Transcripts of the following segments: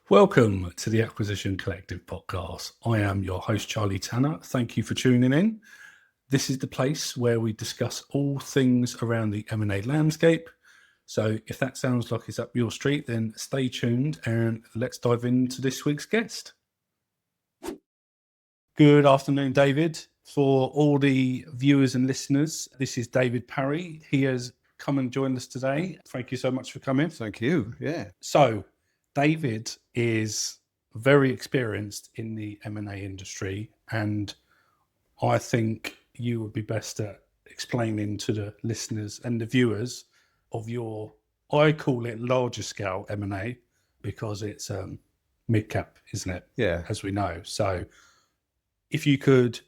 Welcome to the Acquisition Collective podcast. I am your host, Charlie Tanner. Thank you for tuning in. This is the place where we discuss all things around the M&A landscape. So if that sounds like it's up your street, then stay tuned and let's dive into this week's guest. Good afternoon, David. For all the viewers and listeners, this is David Parry. He has come and joined us today. Thank you so much for coming. Thank you. Yeah. So David is very experienced in the M&A industry, and I think you would be best at explaining to the listeners and the viewers of your, I call it larger scale M&A because it's Midcap, isn't it? Yeah. As we know. So if you could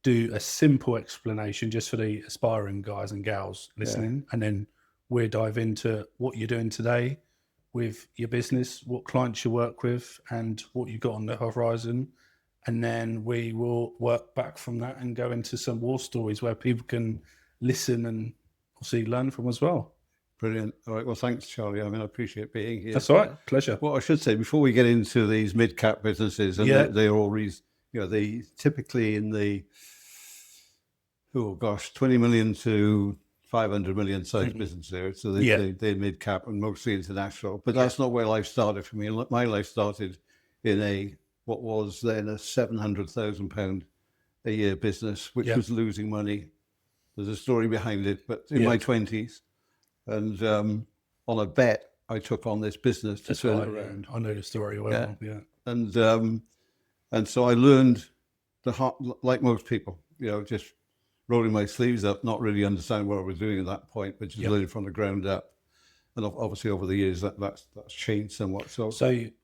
do a simple explanation just for the aspiring guys and gals listening, and then we'll dive into what you're doing today with your business, what clients you work with, and what you've got on the horizon. And then we will work back from that and go into some war stories where people can listen and obviously learn from as well. Brilliant. All right. Well, thanks, Charlie. I appreciate being here. That's all right. Pleasure. What I should say before we get into these mid-cap businesses, and they are all, they typically in the, 20 million to 500 million size business there. So they're mid-cap and mostly international. But that's not where life started for me. My life started in what was then a £700,000 a year business, which was losing money. There's a story behind it, but in my 20s. And on a bet, I took on this business to turn it around. I know the story well. Yeah. And so I learned like most people, just rolling my sleeves up, not really understanding what I was doing at that point, but just learning from the ground up. And obviously over the years, that's changed somewhat. So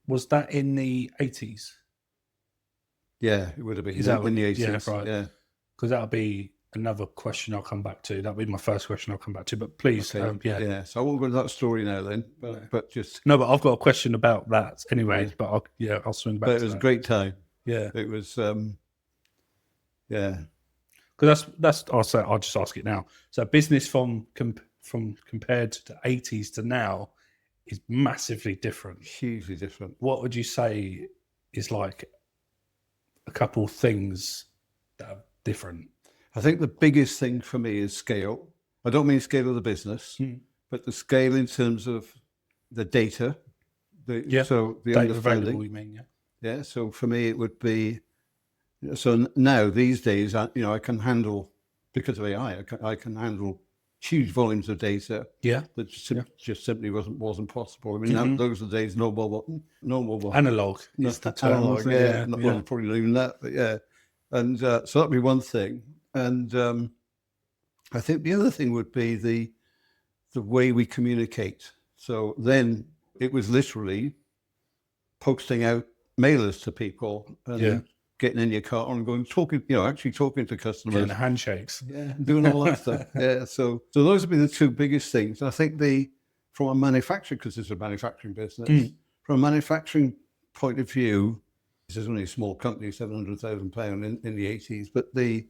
was that in the 80s? Yeah, it would have been in the 80s. Yeah, right. Yeah. Because that'll be another question I'll come back to. That'll be my first question I'll come back to. But please, yeah. So I won't go into that story now then, but just... No, but I've got a question about that anyway, but I'll swing back to that. But it was a great time. Yeah. It was, Because I'll just ask it now. So business from compared to the 80s to now is massively different. Hugely different. What would you say is like a couple things that are different? I think the biggest thing for me is scale. I don't mean scale of the business, but the scale in terms of the data. So the data available, you mean, Yeah, so for me it would be, so now these days, I can handle, because of AI, I can handle huge volumes of data. Yeah. That just simply wasn't possible. I mean, now, those are the days, no mobile. Analog is the term. Analog, probably not even that, but yeah. And so that'd be one thing. And I think the other thing would be the way we communicate. So then it was literally posting out mailers to people and getting in your car and going, actually talking to customers. And handshakes. Yeah, doing all that stuff. Yeah, so those would be the two biggest things. I think from a manufacturing, because it's a manufacturing business, from a manufacturing point of view, this is only a small company, £700,000 in the 80s, but there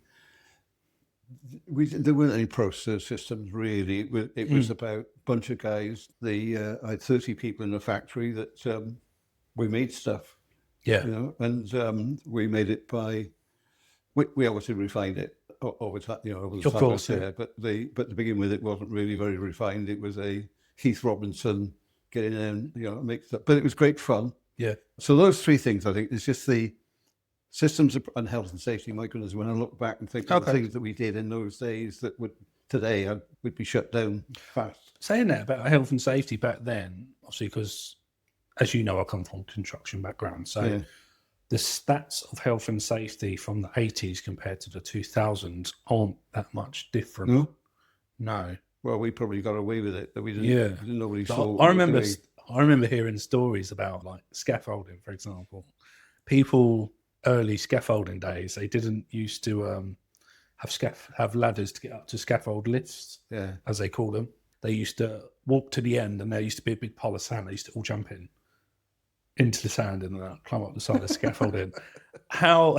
weren't any process systems really. It was about a bunch of guys. I had 30 people in the factory that we made stuff. Yeah. And we made it we obviously refined it over time, over the of time. Course, But to begin with, it wasn't really very refined. It was a Heath Robinson getting in, make stuff. But it was great fun. Yeah. So those three things, I think, it's just the systems and health and safety. My goodness, when I look back and think of the things that we did in those days that would be shut down fast. Saying that about health and safety back then, obviously, because as you know, I come from a construction background. So the stats of health and safety from the 80s compared to the 2000s aren't that much different. No. Well, we probably got away with it. That we didn't. Nobody saw. I remember hearing stories about like scaffolding, for example. People early scaffolding days, they didn't used to have ladders to get up to scaffold lifts, as they call them. They used to walk to the end, and there used to be a big pile of sand. They used to all jump into the sand and climb up the side of the scaffolding. How?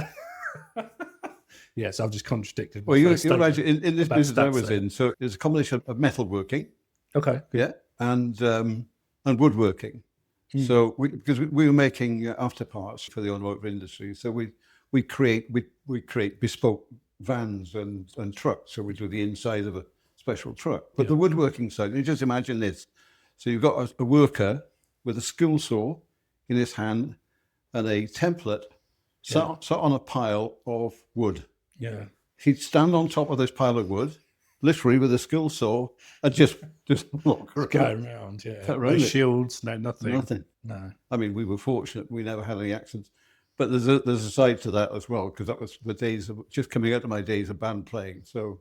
Yes, I've just contradicted. Well, you imagine in this business I was in, so there's a combination of metalworking, okay, and woodworking. So because we were making afterparts for the automotive industry, so we create bespoke vans and trucks. So we do the inside of a special truck. But the woodworking side, you just imagine this. So you've got a worker with a skill saw in his hand and a template sat on a pile of wood. Yeah. He'd stand on top of this pile of wood, literally with a skill saw, and just walk around. Go around, No shields, no nothing. Nothing. No. I mean, we were fortunate; we never had any accidents. But there's a side to that as well, because that was the days of just coming out of my days of band playing. So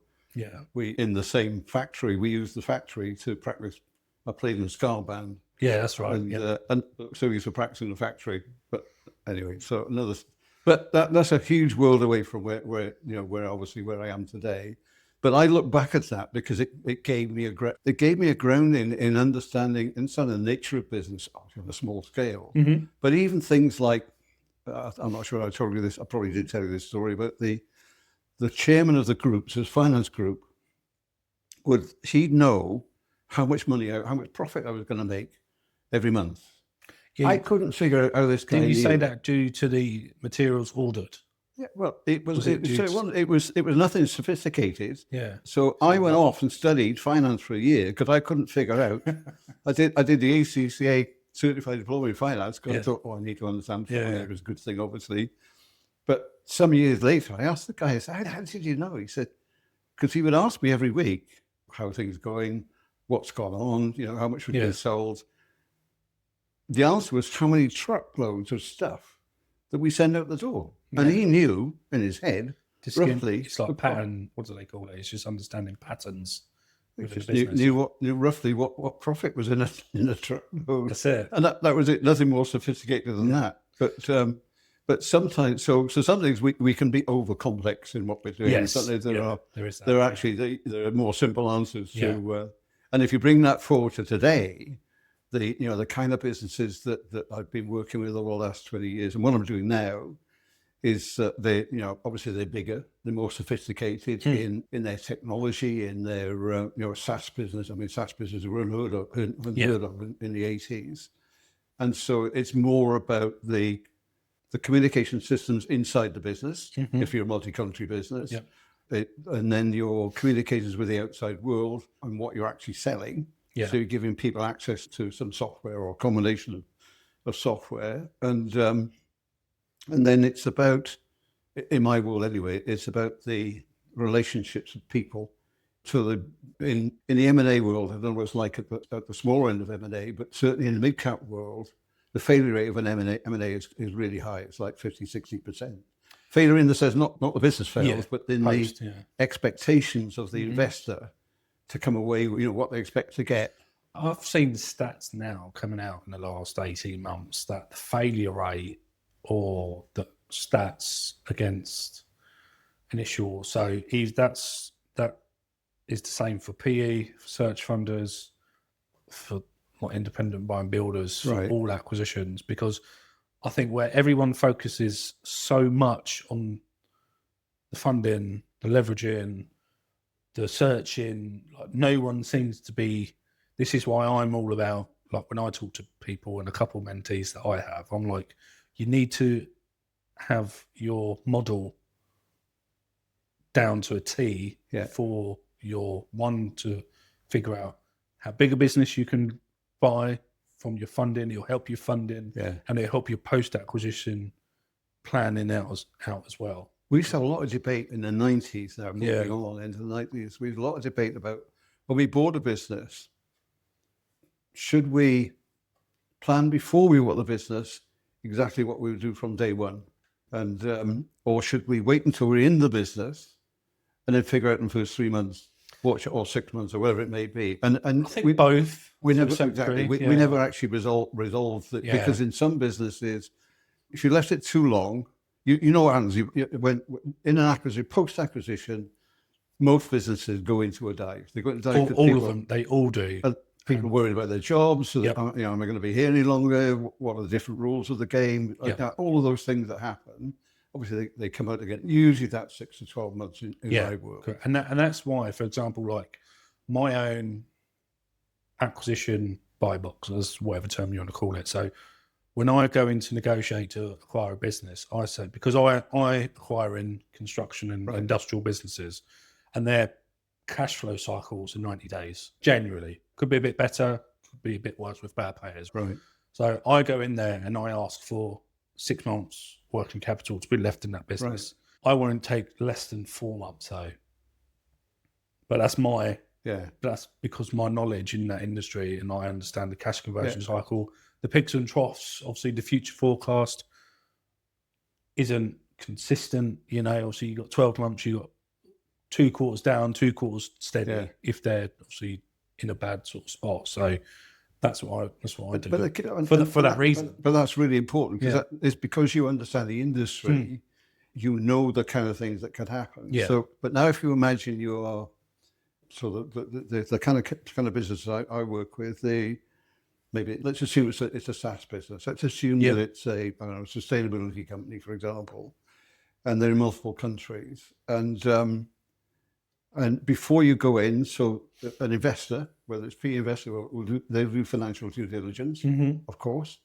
we in the same factory, we used the factory to practice. I played in a ska band. Yeah, that's right. And so we used to practice in the factory. But anyway, so but that's a huge world away from where obviously where I am today. But I look back at that because it gave me a grounding in understanding inside the nature of business on a small scale. But even things like, I'm not sure I told you this, I probably did tell you this story, but the chairman of the group, so his finance group, he'd know how much profit I was going to make every month. Yeah, I couldn't figure out how this guy. Didn't you say that due to the materials audit? Yeah, well, it was nothing sophisticated. Yeah. So I went off and studied finance for a year because I couldn't figure out. I did the ACCA certified diploma in finance because I thought, I need to understand finance. It was a good thing, obviously. But some years later, I asked the guy, I said, how did you know? He said, because he would ask me every week how things going, what's gone on, how much would be sold. The answer was how many truckloads of stuff that we send out the door. Yeah. And he knew in his head, roughly. It's like pattern, what do they call it? It's just understanding patterns. Knew roughly what profit was in a truckload. That's it. And that was it, nothing more sophisticated than that. But sometimes, so some things we can be over complex in what we're doing. Yes. Sometimes there are more simple answers to, and if you bring that forward to today, the kind of businesses that I've been working with over the last 20 years, and what I'm doing now is obviously they're bigger, they're more sophisticated in their technology, in their SaaS business. I mean, SaaS business were unheard of in the 80s, and so it's more about the communication systems inside the business. If you're a multi-country business, and then your communications with the outside world and what you're actually selling. Yeah. So you're giving people access to some software or a combination of software. And then it's about, in my world anyway, it's about the relationships of people. So in the M&A world, I don't know what it's like at the smaller end of M&A, but certainly in the mid-cap world, the failure rate of an M&A is really high. It's like 50, 60%. Failure in the sense, not the business fails, but in the expectations of the investor to come away with what they expect to get. I've seen the stats now coming out in the last 18 months that the failure rate or the stats against initial, so that is the same for PE, for search funders, for independent buy and builders, for all acquisitions, because I think where everyone focuses so much on the funding, the leveraging, the searching, like no one seems to be. This is why I'm all about, like when I talk to people and a couple of mentees that I have, I'm like, you need to have your model down to a T for your one to figure out how big a business you can buy from your funding. It'll help your funding and it'll help your post-acquisition planning out as well. We used to have a lot of debate in the 90s, now moving on into the 90s. We had a lot of debate about when we bought a business, should we plan before we bought the business exactly what we would do from day one? And or should we wait until we're in the business and then figure out in the first 3 months, or 6 months, or whatever it may be? And I think both. We never we never actually resolved that, because in some businesses, if you left it too long, you know what happens. When in an acquisition, post-acquisition, most businesses go into a dive. They go into a dive. All of them, they all do. People worried about their jobs. So am I going to be here any longer? What are the different rules of the game? All of those things that happen. Obviously, they come out again. Usually, that's 6 to 12 months in my work. And that's why, for example, like my own acquisition buy boxes, whatever term you want to call it. So when I go in to negotiate to acquire a business, I say, because I acquire in construction and industrial businesses, and their cash flow cycles are 90 days, generally. Could be a bit better, could be a bit worse with bad payers. Right. So I go in there and I ask for 6 months working capital to be left in that business. Right. I won't take less than 4 months, though. But that's because my knowledge in that industry, and I understand the cash conversion cycle, the peaks and troughs, obviously the future forecast isn't consistent. Obviously you've got 12 months, you've got 2 quarters down, 2 quarters steady, if they're obviously in a bad sort of spot. So that's what I do for that reason. But that's really important, because it's because you understand the industry, you know the kind of things that could happen. Yeah. So, but now if you imagine you are, so the kind of business I work with, maybe let's assume it's a SaaS business. Let's assume that it's a sustainability company, for example, and they're in multiple countries. And before you go in, so an investor, whether it's PE investor, they'll do financial due diligence, of course,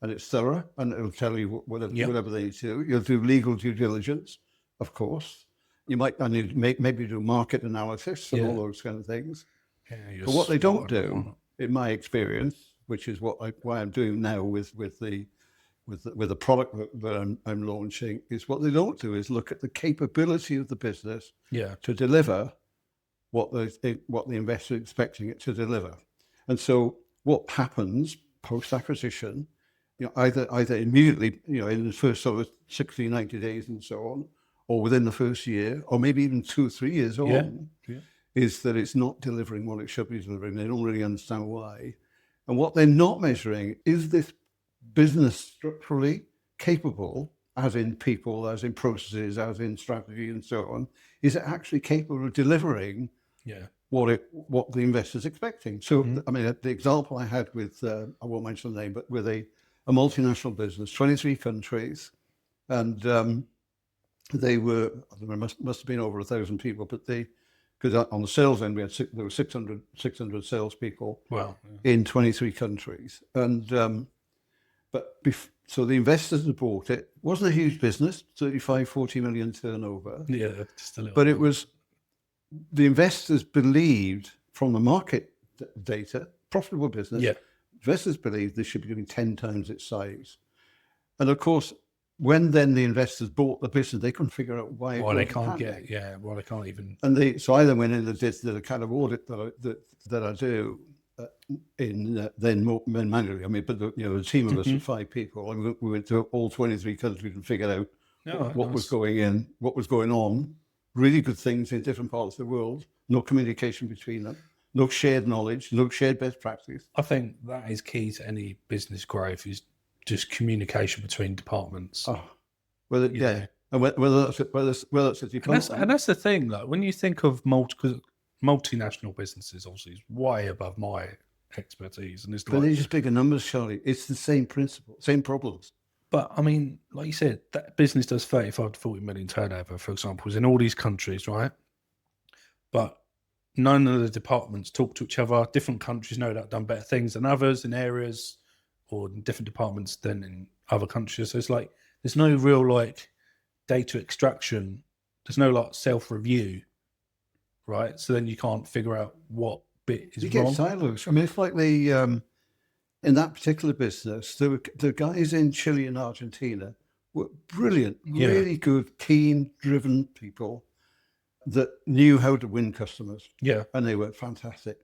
and it's thorough, and it'll tell you whatever they need to do. You'll do legal due diligence, of course. You might maybe do market analysis and all those kind of things. Yeah, but what they don't do, in my experience, which is why I'm doing now with the product that I'm launching, is what they don't do is look at the capability of the business to deliver what the investor is expecting it to deliver. And so what happens post-acquisition, either immediately, in the first sort of 60, 90 days and so on, or within the first year, or maybe even 2 or 3 years on, is that it's not delivering what it should be delivering. They don't really understand why. And what they're not measuring is this business structurally capable, as in people, as in processes, as in strategy and so on, is it actually capable of delivering what the investor's expecting? So, I mean, the example I had with, I won't mention the name, but with a multinational business, 23 countries, and they were, there must have been over 1,000 people, but because on the sales end, there were 600 salespeople in 23 countries. And, so the investors that bought it, wasn't a huge business, 35, 40 million turnover. Yeah, just a little. But it was, the investors believed from the market data, profitable business, investors believed they should be doing 10 times its size. And of course, when then the investors bought the business, they couldn't figure out why they can't they can't even. And so I then went in and did a kind of audit that I do then manually. I mean, but the team of us was 5 people, and we went to all 23 countries and figured out what was going on. Really good things in different parts of the world. No communication between them. No shared knowledge. No shared best practice. I think that is key to any business growth, is just communication between departments. And whether it's a department. And that's the thing, like when you think of multinational businesses, obviously, is way above my expertise, and but they're just bigger numbers, Charlie. It's the same principle, same problems. But I mean, like you said, that business does 35 to 40 million turnover, for example, is in all these countries, right? But none of the departments talk to each other. Different countries know that have done better things than others in areas, or in different departments than in other countries. So it's like there's no real like data extraction. There's no like self-review, right? So then you can't figure out what bit is wrong. You get silos. I mean, it's like in that particular business, the guys in Chile and Argentina were brilliant, really good, keen, driven people that knew how to win customers. Yeah. And they were fantastic.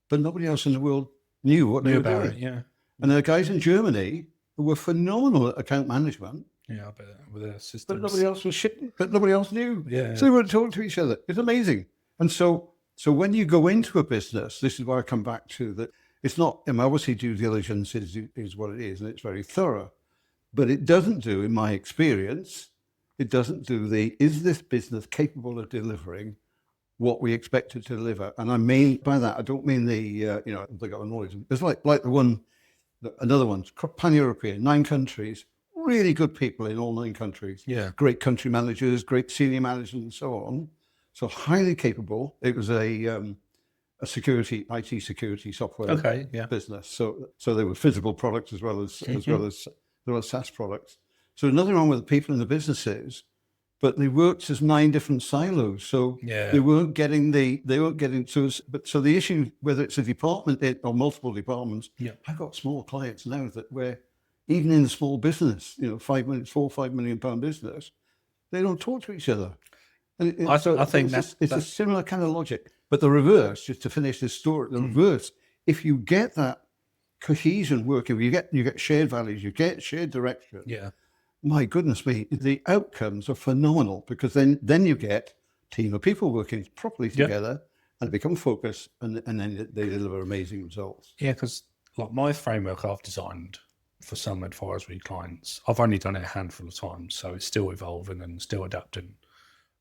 But nobody else in the world knew what they were doing. It, yeah. And there are guys in Germany who were phenomenal at account management. Yeah, I bet, with their systems. But nobody else was shit. But nobody else knew. Yeah. So they wouldn't talk to each other. It's amazing. And so when you go into a business, this is where I come back to that. It's not, obviously due diligence is what it is, and it's very thorough. But it doesn't do, in my experience, it doesn't do is this business capable of delivering what we expect it to deliver? And I mean by that, I don't mean they got the knowledge. It's like another one, pan-European, 9 countries, really good people in all 9 countries. Yeah. Great country managers, great senior managers, and so on. So highly capable. It was a a IT security software Okay, yeah. business. So they were physical products as well as SaaS products. So nothing wrong with the people in the businesses, but they worked as 9 different silos. So they weren't getting so the issue, whether it's a department or multiple departments, I've got small clients now that where even in a small business, you know, £4 or £5 million business, they don't talk to each other. And I think it's a similar kind of logic. But the reverse, just to finish this story, the reverse, if you get that cohesion working, you get shared values, you get shared direction. Yeah. My goodness me, the outcomes are phenomenal, because then you get a team of people working properly together and become focused, and then they deliver amazing results. Yeah, because like my framework I've designed for some advisory clients, I've only done it a handful of times, so it's still evolving and still adapting.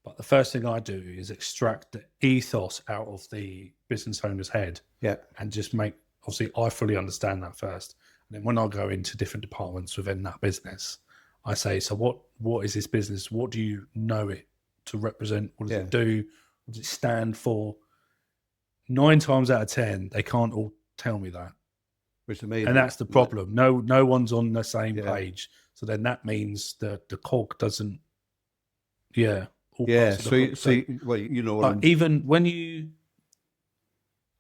But the first thing I do is extract the ethos out of the business owner's head, and just obviously I fully understand that first. And then when I go into different departments within that business, I say, so what is this business? What do you know it to represent? What does it do? What does it stand for? 9 times out of 10, they can't all tell me that. Which is amazing. And that's the problem. No one's on the same page. So then that means that the cog doesn't, well, you know, like even when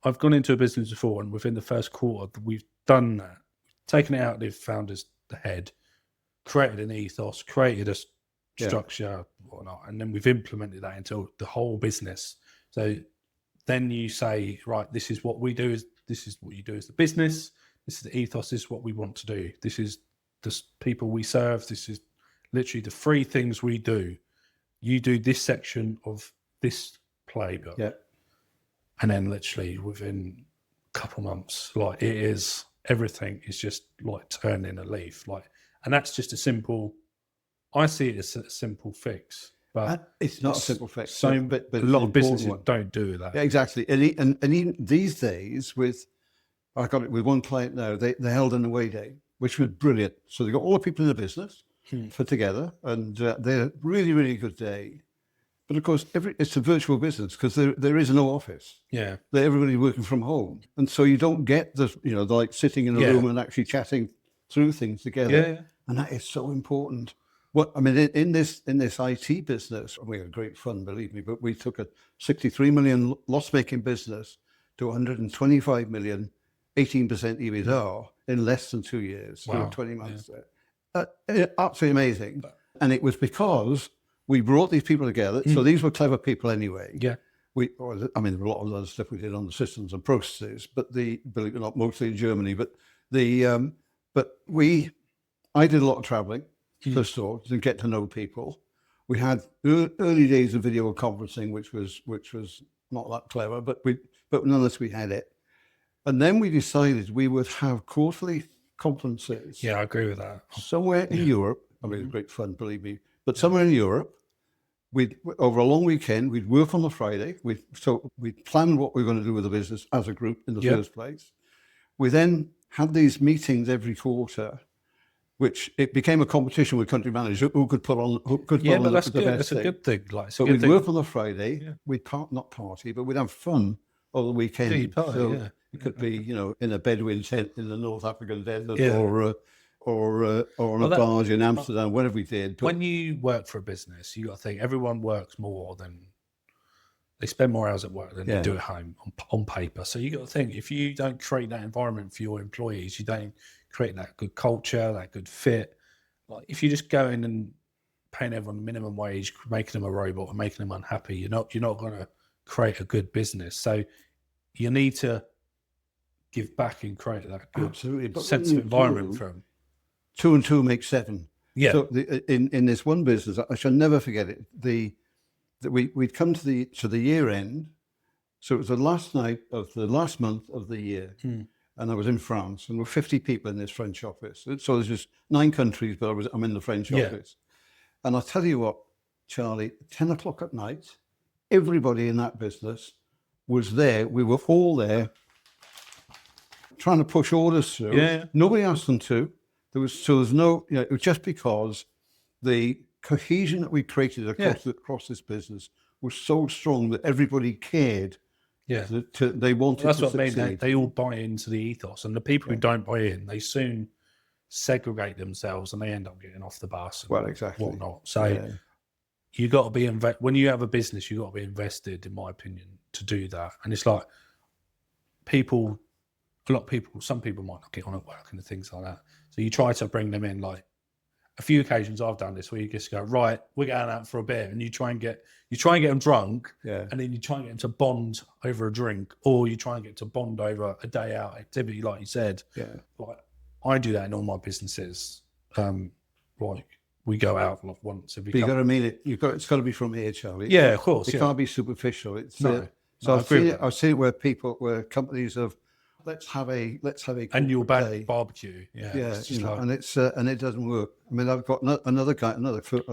I've gone into a business before, and within the first quarter, we've done that, taken it out of the founder's head, created an ethos, created a structure, whatnot, and then we've implemented that into the whole business. So then you say, right, this is what we do, this is what you do as the business, this is the ethos, this is what we want to do, this is the people we serve, this is literally the 3 things we do. You do this section of this playbook. And then literally within a couple months, like everything is just like turning a leaf. Like, and that's just I see it as a simple fix. But it's not a simple fix. But a lot of businesses don't do that. Yeah, exactly. And even these days, I got it with one client now, they held an away day, which was brilliant. So they got all the people in the business for together, and they had a really, really good day. But of course, it's a virtual business, because there is no office. They're everybody working from home, and so you don't get like sitting in a room and actually chatting through things together. And that is so important. In this IT business, we had great fun, believe me. But we took a 63 million loss-making business to 125 million, 18% EBITDA in less than 2 years. Wow. 20 months there. Absolutely amazing. And it was because we brought these people together. So these were clever people anyway. Yeah. There were a lot of other stuff we did on the systems and processes, but believe it or not, mostly in Germany. But I did a lot of traveling, first of all, to get to know people. We had early days of video conferencing, which was not that clever, but nonetheless we had it. And then we decided we would have quarterly conferences. Yeah, I agree with that. Somewhere in Europe. Great fun, believe me. But somewhere in Europe, over a long weekend, we'd work on the Friday. We'd plan what we were going to do with the business as a group in the first place. We then had these meetings every quarter, which it became a competition with country managers who could put on the best thing. That's a good thing. So we'd work on the Friday. We'd not party, but we'd have fun over the weekend. It could be, in a Bedouin tent in the North African desert, or on a barge in Amsterdam, whatever we did. But when you work for a business, you got to think everyone works more than they spend more hours at work than they do at home on paper. So you got to think, if you don't create that environment for your employees, you don't create that good culture, that good fit. Like if you just go in and paying everyone minimum wage, making them a robot and making them unhappy, you're not going to create a good business. So you need to give back and create that good sense of environment for them. 2 and 2 make 7. Yeah. So in this one business, I shall never forget it. We'd come to the year end, so it was the last night of the last month of the year, and I was in France, and there were 50 people in this French office. So there's just 9 countries, but I'm in the French office, and I'll tell you what, Charlie, 10 o'clock at night, everybody in that business was there. We were all there, trying to push orders through. Yeah. Nobody asked them to. There was no, it was just because the cohesion that we created across this business was so strong that everybody cared Yeah. They wanted That's to what I mean. succeed. They all buy into the ethos, and the people who don't buy in, they soon segregate themselves and they end up getting off the bus and exactly. whatnot. So you got to be when you have a business, you got to be invested, in my opinion, to do that. And it's like some people might not get on at work and things like that. So you try to bring them in. Like a few occasions I've done this where you just go, right, we're going out for a beer, and you try and get them drunk, and then you try and get them to bond over a drink, or you try and get to bond over a day out activity, like you said. Like I do that in all my businesses. Like we go out like once every. But you got to mean it. It's got to be from here, Charlie. Yeah, of course. It can't be superficial. It's no. So I've seen it where companies have let's have a annual barbecue. And it doesn't work. I mean, I've got another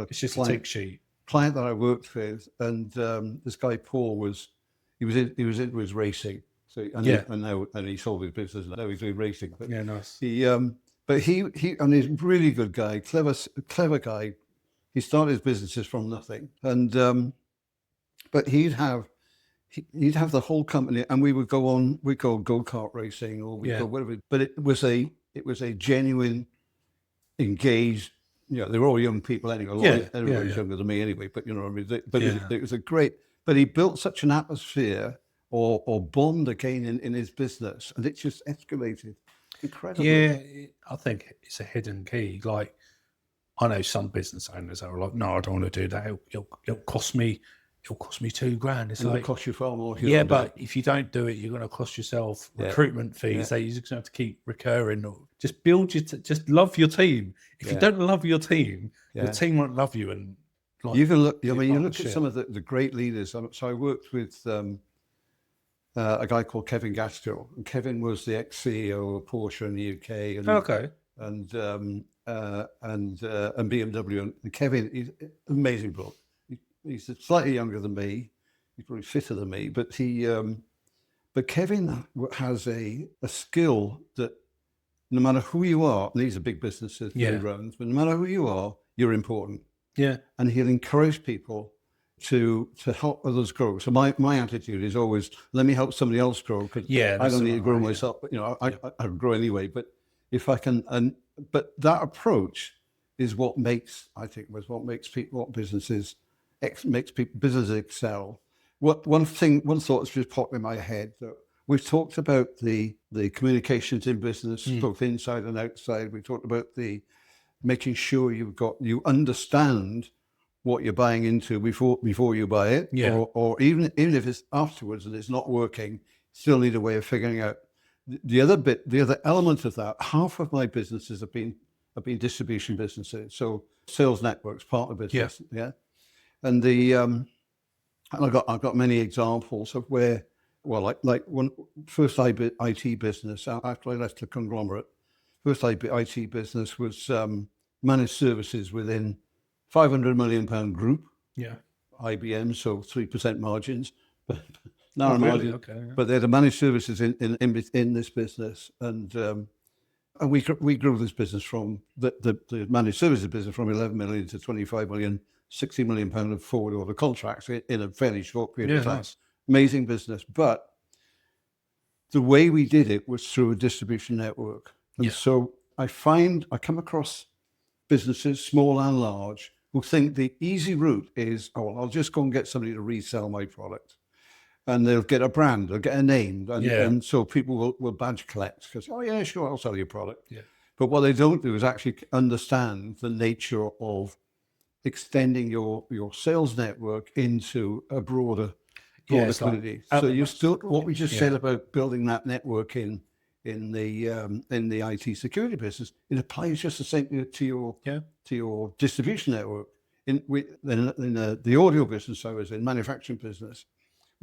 it's just a tick sheet client that I worked with, and this guy Paul he was into his racing. So and he sold his business. Now he's doing racing. But nice. He and he's a really good guy, clever guy. He started his businesses from nothing, and but he'd have the whole company, and we would go on. We go go-kart racing, or we go whatever. But it was a genuine, engaged. You know, they were all young people anyway. Everybody's younger than me anyway. But you know, what I mean, it was a great. But he built such an atmosphere or bond again in his business, and it just escalated incredibly. Yeah, I think it's a hidden key. Like I know some business owners that are like, no, I don't want to do that. It'll cost me. It'll cost me $2,000. It's like cost you far more. But if you don't do it, you're going to cost yourself recruitment fees that you're just going to have to keep recurring. Just just love your team. If you don't love your team won't love you. And like, you can look. I mean, you look at some of the great leaders. So I worked with a guy called Kevin Gaskell, and Kevin was the ex-CEO of Porsche in the UK. And BMW. And Kevin, he's an amazing bloke. He's slightly younger than me. He's probably fitter than me, but but Kevin has a skill that no matter who you are, and these are big businesses, he runs, but no matter who you are, you're important. Yeah. And he'll encourage people to help others grow. So my attitude is always, let me help somebody else grow, because I don't need to grow myself. But, you know, I grow anyway. But if I can, but that approach is what makes businesses excel. One thought has just popped in my head that we've talked about the communications in business, both inside and outside. We talked about the making sure you understand what you're buying into before you buy it, or even if it's afterwards and it's not working, still need a way of figuring out. The other element of that, half of my businesses have been distribution businesses, so sales networks, partner business, and I've got many examples of where, well, like one first IT business after I left the conglomerate, first IT business was managed services within £500 million group, IBM, so 3% margins, but narrow margins. But they're the managed services in this business, and we grew this business from the managed services business from 11 million to 25 million, 60 million pound of forward order contracts in a fairly short period of time. Nice. Amazing business, but the way we did it was through a distribution network, and so I come across businesses, small and large, who think the easy route is, I'll just go and get somebody to resell my product. And they'll get a brand, they'll get a name. And so people will badge collect because, sure, I'll sell your product. Yeah. But what they don't do is actually understand the nature of extending your sales network into a broader community. So you still, what we just said about building that network in the IT security business, it applies just the same to your distribution network. In the audio business I was in, manufacturing business,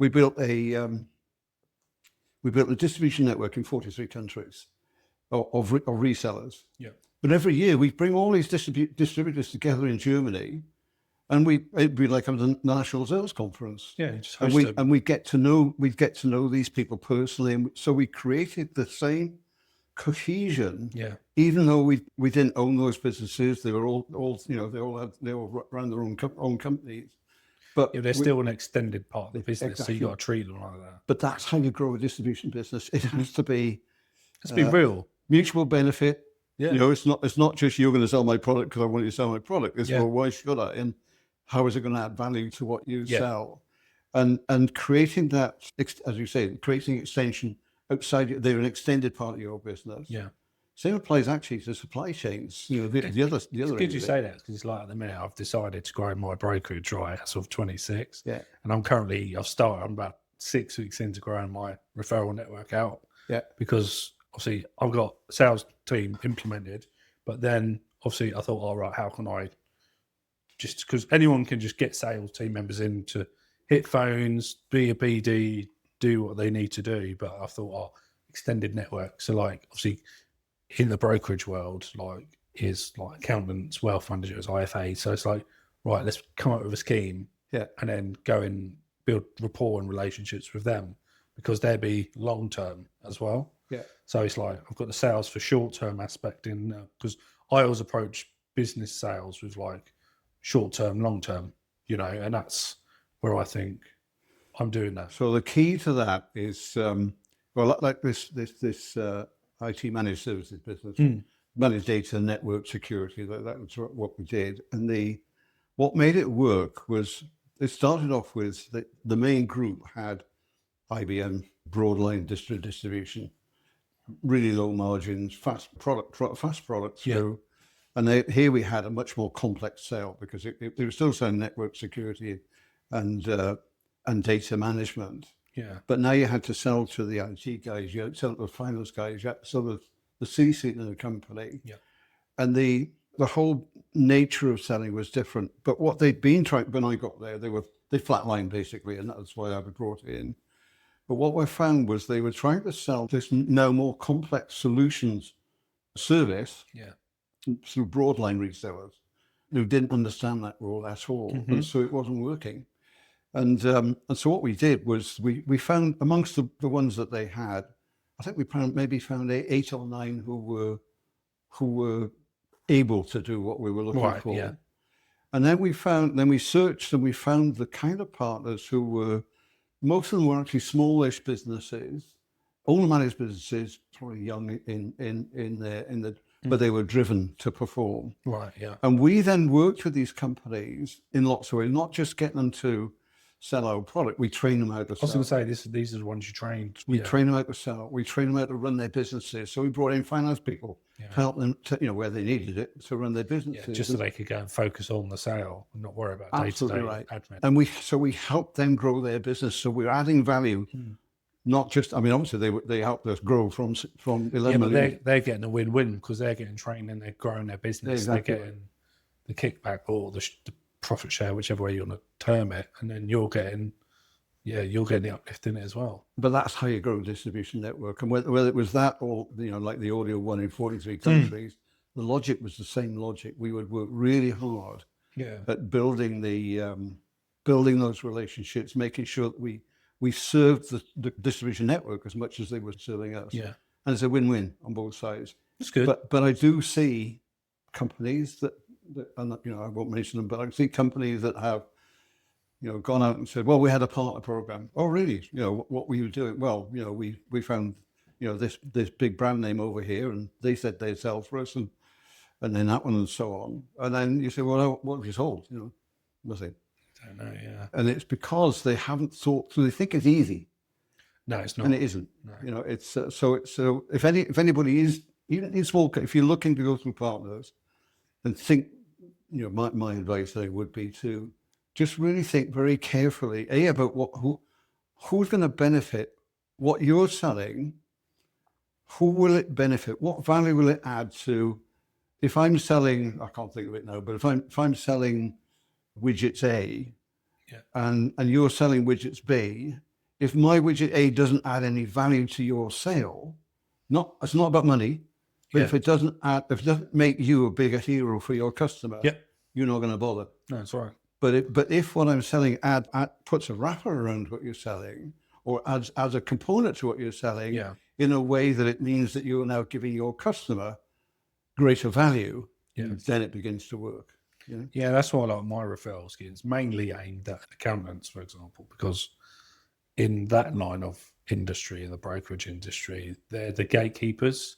we built a distribution network in 43 countries of resellers. Yeah. But every year we bring all these distributors together in Germany, and it'd be like a national sales conference. Yeah, and we get to know these people personally, and so we created the same cohesion. Yeah. Even though we didn't own those businesses, they were all ran their own companies. But they're still an extended part of the business, exactly. so you got to treat them like that. But that's how you grow a distribution business. It has to be real, mutual benefit. Yeah. You know, it's not just you're going to sell my product because I want you to sell my product. It's well, why should I? And how is it going to add value to what you sell? And creating that, as you say, creating extension outside, they're an extended part of your business. Yeah. Same applies actually to supply chains. You know, the other. It's good you say that, because it's like at the minute I've decided to grow my brokerage right as of 26. Yeah. And I'm about 6 weeks into growing my referral network out. Yeah. Because obviously I've got a sales team implemented, but then obviously I thought, all right, how can I just, because anyone can just get sales team members in to hit phones, be a BD, do what they need to do. But I thought, extended network. So like obviously in the brokerage world, like is like accountants, wealth managers, IFA. So it's like, right, let's come up with a scheme, and then go and build rapport and relationships with them, because they'll be long term as well. Yeah. So it's like I've got the sales for short term aspect in, because I always approach business sales with like short term, long term, you know, and that's where I think I'm doing that. So the key to that is, well, like this IT managed services business, managed data, network security. That's what we did. And what made it work was it started off with the main group had IBM broadline distribution, really low margins, fast products through. And here we had a much more complex sale, because it was still selling network security and data management. Yeah. But now you had to sell to the IT guys, you had to sell to the finance guys, you had to sell to the C-suite of the company. Yeah. And the whole nature of selling was different. But what they'd been trying, when I got there, they flatlined basically, and that's why I was brought in. But what I found was they were trying to sell this now more complex solutions service through broadline resellers who didn't understand that role at all. And so it wasn't working. And so what we did was we found amongst the ones that they had, I think we maybe found 8 or 9 who were able to do what we were looking for. Yeah. And then we searched and we found the kind of partners who were, most of them were actually smallish businesses, owner managed businesses, probably young but they were driven to perform. Right. Yeah. And we then worked with these companies in lots of ways, not just getting them to sell our product. We train them how to sell. I was going to say, these are the ones you trained. We train them how to sell. We train them how to run their businesses. So we brought in finance people to help them, where they needed it, to run their businesses. Just so they could go and focus on the sale and not worry about day-to-day admin. And we helped them grow their business. So we're adding value, not just, I mean, obviously they helped us grow from 11 million. They're getting a win-win, because they're getting trained and they're growing their business. Exactly. They're getting the kickback or the profit share, whichever way you want to term it, and then you're getting the uplift in it as well. But that's how you grow a distribution network. And whether it was that or, like the audio one in 43 countries, the logic was the same logic. We would work really hard at building those relationships, making sure that we served the distribution network as much as they were serving us. Yeah. And it's a win-win on both sides. That's good. But I do see companies that and I won't mention them, but I see companies that have, gone out and said, well, we had a partner program. Oh, really? What were you doing? Well, we found, this big brand name over here, and they said they'd sell for us, and then that one, and so on. And then you say, well, what have you sold? Nothing. I don't know, yeah. And it's because they haven't thought, so they think it's easy. No, it's not. And it isn't. No. It's so if anybody is, even in small, if you're looking to go through partners, and think, my advice there would be to just really think very carefully, about who's going to benefit what you're selling, who will it benefit, what value will it add to, if I'm selling, I can't think of it now, but if I'm selling widgets A, and you're selling widgets B, if my widget A doesn't add any value to your sale, it's not about money. But if it doesn't make you a bigger hero for your customer, you're not going to bother. No, that's right. But if what I'm selling puts a wrapper around what you're selling, or adds a component to what you're selling, in a way that it means that you're now giving your customer greater value, then it begins to work. Yeah, that's why like my referral schemes mainly aimed at accountants, for example, because in that line of industry, in the brokerage industry, they're the gatekeepers,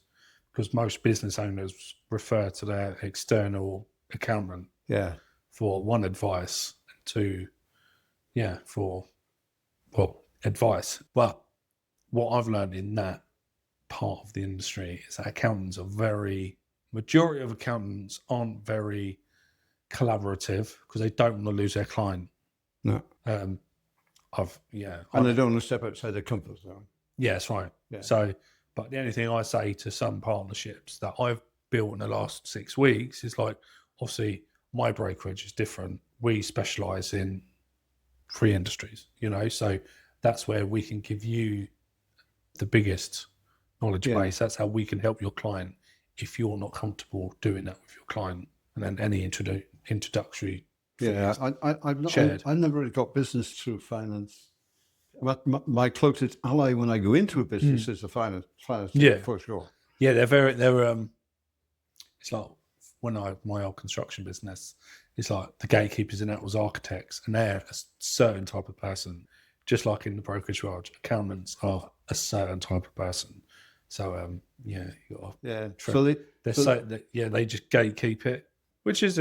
because most business owners refer to their external accountant for one, advice, and two, for advice. But what I've learned in that part of the industry is that majority of accountants aren't very collaborative because they don't want to lose their client. No. And they don't want to step outside their comfort zone. Yeah, that's right. Yeah. So, but the only thing I say to some partnerships that I've built in the last 6 weeks is like, obviously, my brokerage is different. We specialize in 3 industries, so that's where we can give you the biggest knowledge base. That's how we can help your client if you're not comfortable doing that with your client. And then any introductory. I've never really got business through finance. My closest ally when I go into a business is the finance for sure. Yeah, they're it's like when my old construction business, it's like the gatekeepers in that was architects, and they're a certain type of person, just like in the brokerage world, accountants are a certain type of person. So you got so they just gatekeep it, which is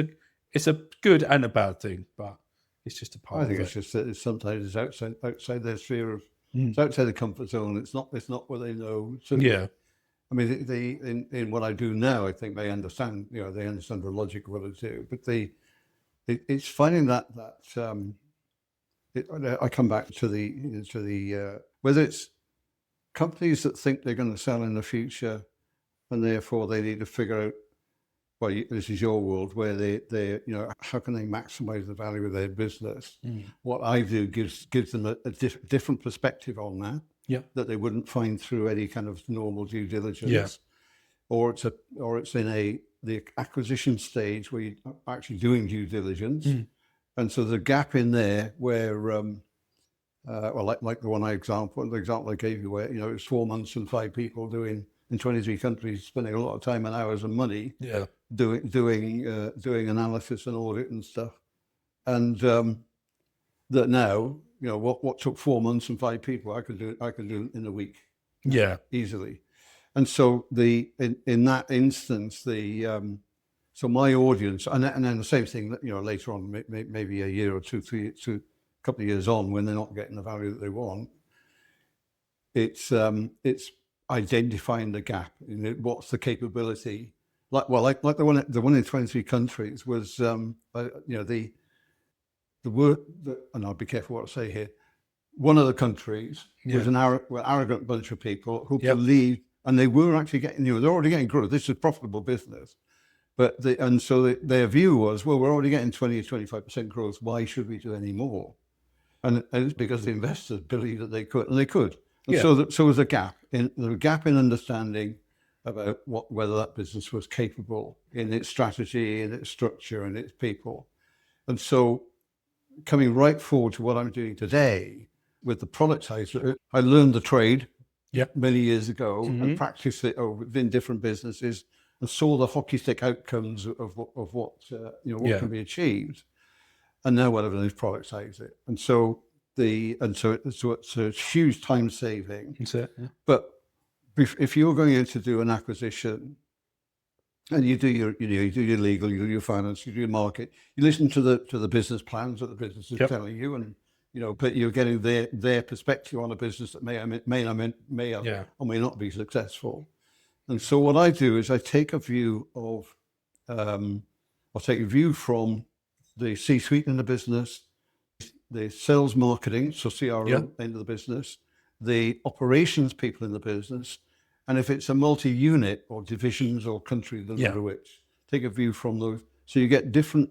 it's a good and a bad thing, but it's just a part. I think it's just that sometimes it's outside their sphere of it's outside the comfort zone. It's not what they know. So I mean, in what I do now, I think they understand. They understand the logic of what I do. But it's finding that I come back to the whether it's companies that think they're going to sell in the future, and therefore they need to figure out. Well, this is your world where they how can they maximize the value of their business? What I do gives them a different perspective on that. That they wouldn't find through any kind of normal due diligence, or it's in the acquisition stage where you're actually doing due diligence, and so the gap in there where, like the example I gave you, where it's 4 months and 5 people doing in 23 countries, spending a lot of time and hours and money, doing analysis and audit and stuff, and that now. What took 4 months and 5 people, I could do in a week. Easily. And so in that instance, so my audience, and then the same thing that, later on, maybe a year or two, a couple of years on, when they're not getting the value that they want, it's identifying the gap. What's the capability? Like the one in 23 countries was, the word, and I'll be careful what I say here. One of the countries was an arrogant bunch of people who believed, and they were actually getting, they're already getting growth. This is profitable business, so their view was, well, we're already getting 20 or 25% growth. Why should we do any more? And it's because the investors believed that they could, and they could. And so there's a gap in understanding about whether that business was capable in its strategy, in its structure, and its people, and so. Coming right forward to what I'm doing today with the product side, I learned the trade many years ago and practiced it within different businesses and saw the hockey stick outcomes of what can be achieved. And now what I've done is productize it, and so it's a huge time saving. That's it. Yeah. But if you're going in to do an acquisition. And you do your legal, you do your finance, you do your market. You listen to the business plans that the business is telling you, and but you're getting their perspective on a business that may or may not be successful. And so what I do is I take a view of, I'll take a view from the C-suite in the business, the sales marketing, so CRO end of the business, the operations people in the business. And if it's a multi-unit or divisions or country, the number which, take a view from those. So you get different,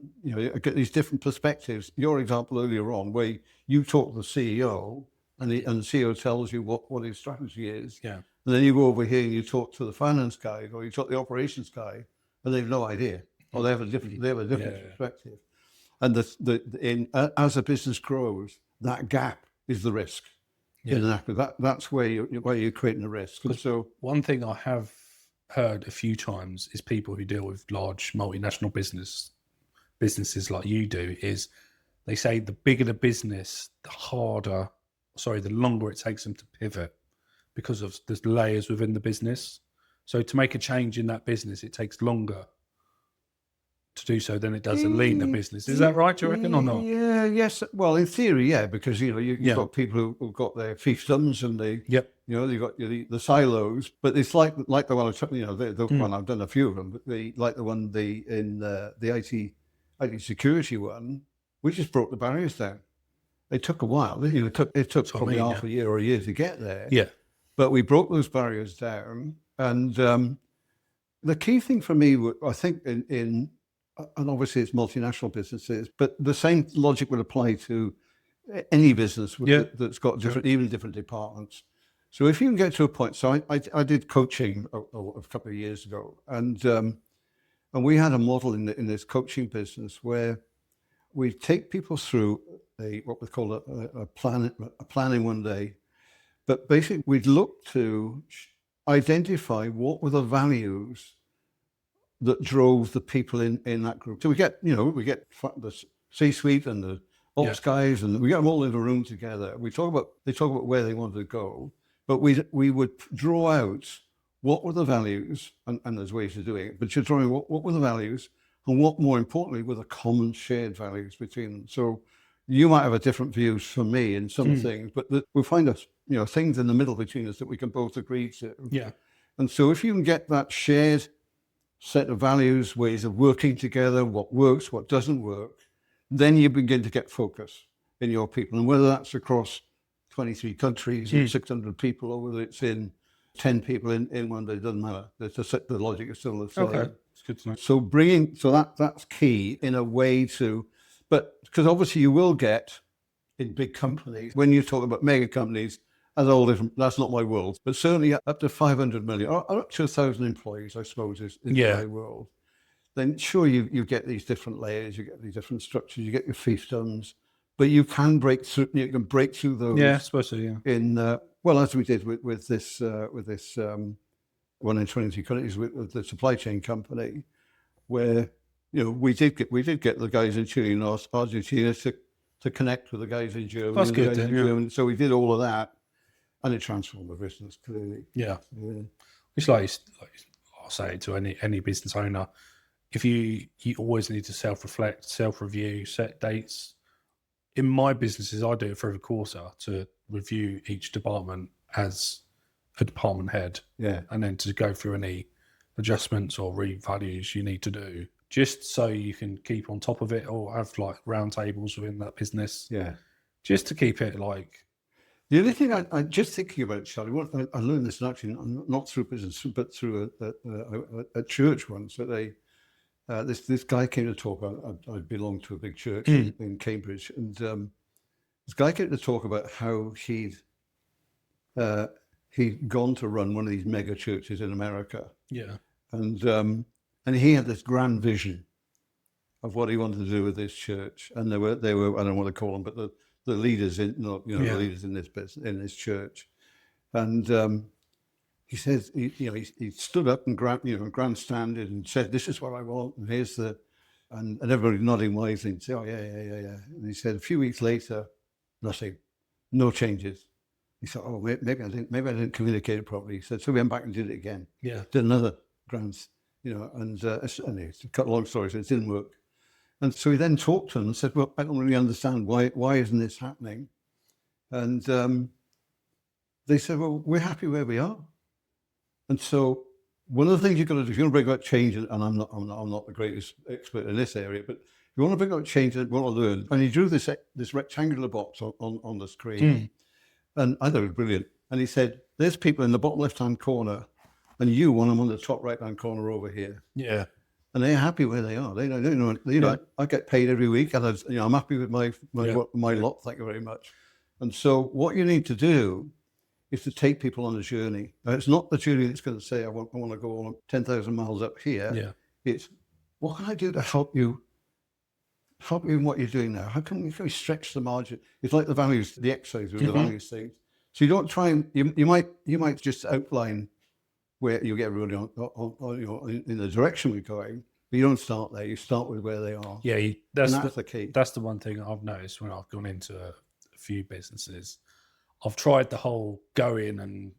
get these different perspectives. Your example earlier on, where you talk to the CEO and the CEO tells you what his strategy is. And then you go over here and you talk to the finance guy or you talk to the operations guy, and they have no idea, or they have a different perspective. And as a business grows, that gap is the risk. That's where you're creating a risk. So one thing I have heard a few times is people who deal with large multinational businesses like you do is they say the bigger the business, the longer it takes them to pivot because of the layers within the business. So to make a change in that business, it takes longer to do so than it does a leaner business. Is that right, do you reckon, or not? Yeah, yes. Well, in theory, yeah, because you've got people who've got their fiefdoms and they've got the silos, but it's like the one the one I've done a few of them, but like the one in the IT security one, we just broke the barriers down. It took a while. It took probably half a year or a year to get there. Yeah, but we broke those barriers down, and the key thing for me, I think, and obviously it's multinational businesses, but the same logic would apply to any business that's got even different departments. So if you can get to a point, so I did coaching a couple of years ago, and we had a model in this coaching business where we take people through what we call a planning one day, but basically we'd look to identify what were the values that drove the people in that group. So we get the C-suite and the ops guys, and we get them all in a room together. They talk about where they wanted to go, but we would draw out what were the values, and there's ways of doing it, but you're drawing what were the values, and what, more importantly, were the common shared values between them. So you might have a different views from me in some things, but we'll find things in the middle between us that we can both agree to. Yeah. And so if you can get that shared set of values, ways of working together, what works, what doesn't work, then you begin to get focus in your people. And whether that's across 23 countries and 600 people, or whether it's in 10 people in one, it doesn't matter. The logic is still the same. Okay, it's good to know. So that's key in a way to, but because obviously you will get in big companies, when you talk about mega companies, that's all different. That's not my world, but certainly up to 500 million or up to 1,000 employees, I suppose, is my world. Then sure, you get these different layers, you get these different structures, you get your fiefdoms, but you can break through. You can break through those. Yeah, I suppose so. Yeah. In as we did with this one in 23 countries with the supply chain company, where we did get the guys in Chile and Argentina to connect with the guys in Germany. That's good. Then, so we did all of that. And it transformed the business clearly. Yeah. It's like I'll say it to any business owner. If you always need to self-reflect, self-review, set dates. In my businesses, I do it for every quarter to review each department as a department head. Yeah. And then to go through any adjustments or revalues you need to do, just so you can keep on top of it, or have like round tables within that business. Yeah. Just to keep it like. The other thing I'm just thinking about, Charlie, I learned this actually not through business, but through a church once. That this guy came to talk. I belonged to a big church in Cambridge, and this guy came to talk about how he'd gone to run one of these mega churches in America. Yeah, and he had this grand vision of what he wanted to do with this church, and they were I don't know what to call them, but the leaders the leaders in this church, and he says he stood up and grandstanded and said, "This is what I want, and here's and everybody nodding wisely and said, "Oh yeah." And he said a few weeks later, nothing, no changes. He said, "Oh, maybe I didn't communicate it properly." He said, so we went back and did it again. Yeah, did another and to cut a long story, so it didn't work. And so he then talked to them and said, "Well, I don't really understand why isn't this happening?" And they said, "Well, we're happy where we are." And so one of the things you've got to do if you want to bring about change, and I'm not the greatest expert in this area, but if you want to bring about change and want to learn, and he drew this rectangular box on the screen, and I thought it was brilliant. And he said, "There's people in the bottom left-hand corner, and you want them on the top right-hand corner over here." Yeah. And they're happy where they are. They know. I get paid every week, and I'm happy with my lot. Thank you very much. And so, what you need to do is to take people on a journey. Now, it's not the journey that's going to say, "I want to go on 10,000 miles up here." Yeah. It's what can I do to help you in what you're doing now? How can we stretch the margin? It's like the values, the exercise with the values things. So you don't try and you might just outline where you get everybody on in the direction we're going, But you don't start there. You start with where they are. Yeah, that's the key. That's the one thing I've noticed when I've gone into a few businesses. I've tried the whole go in and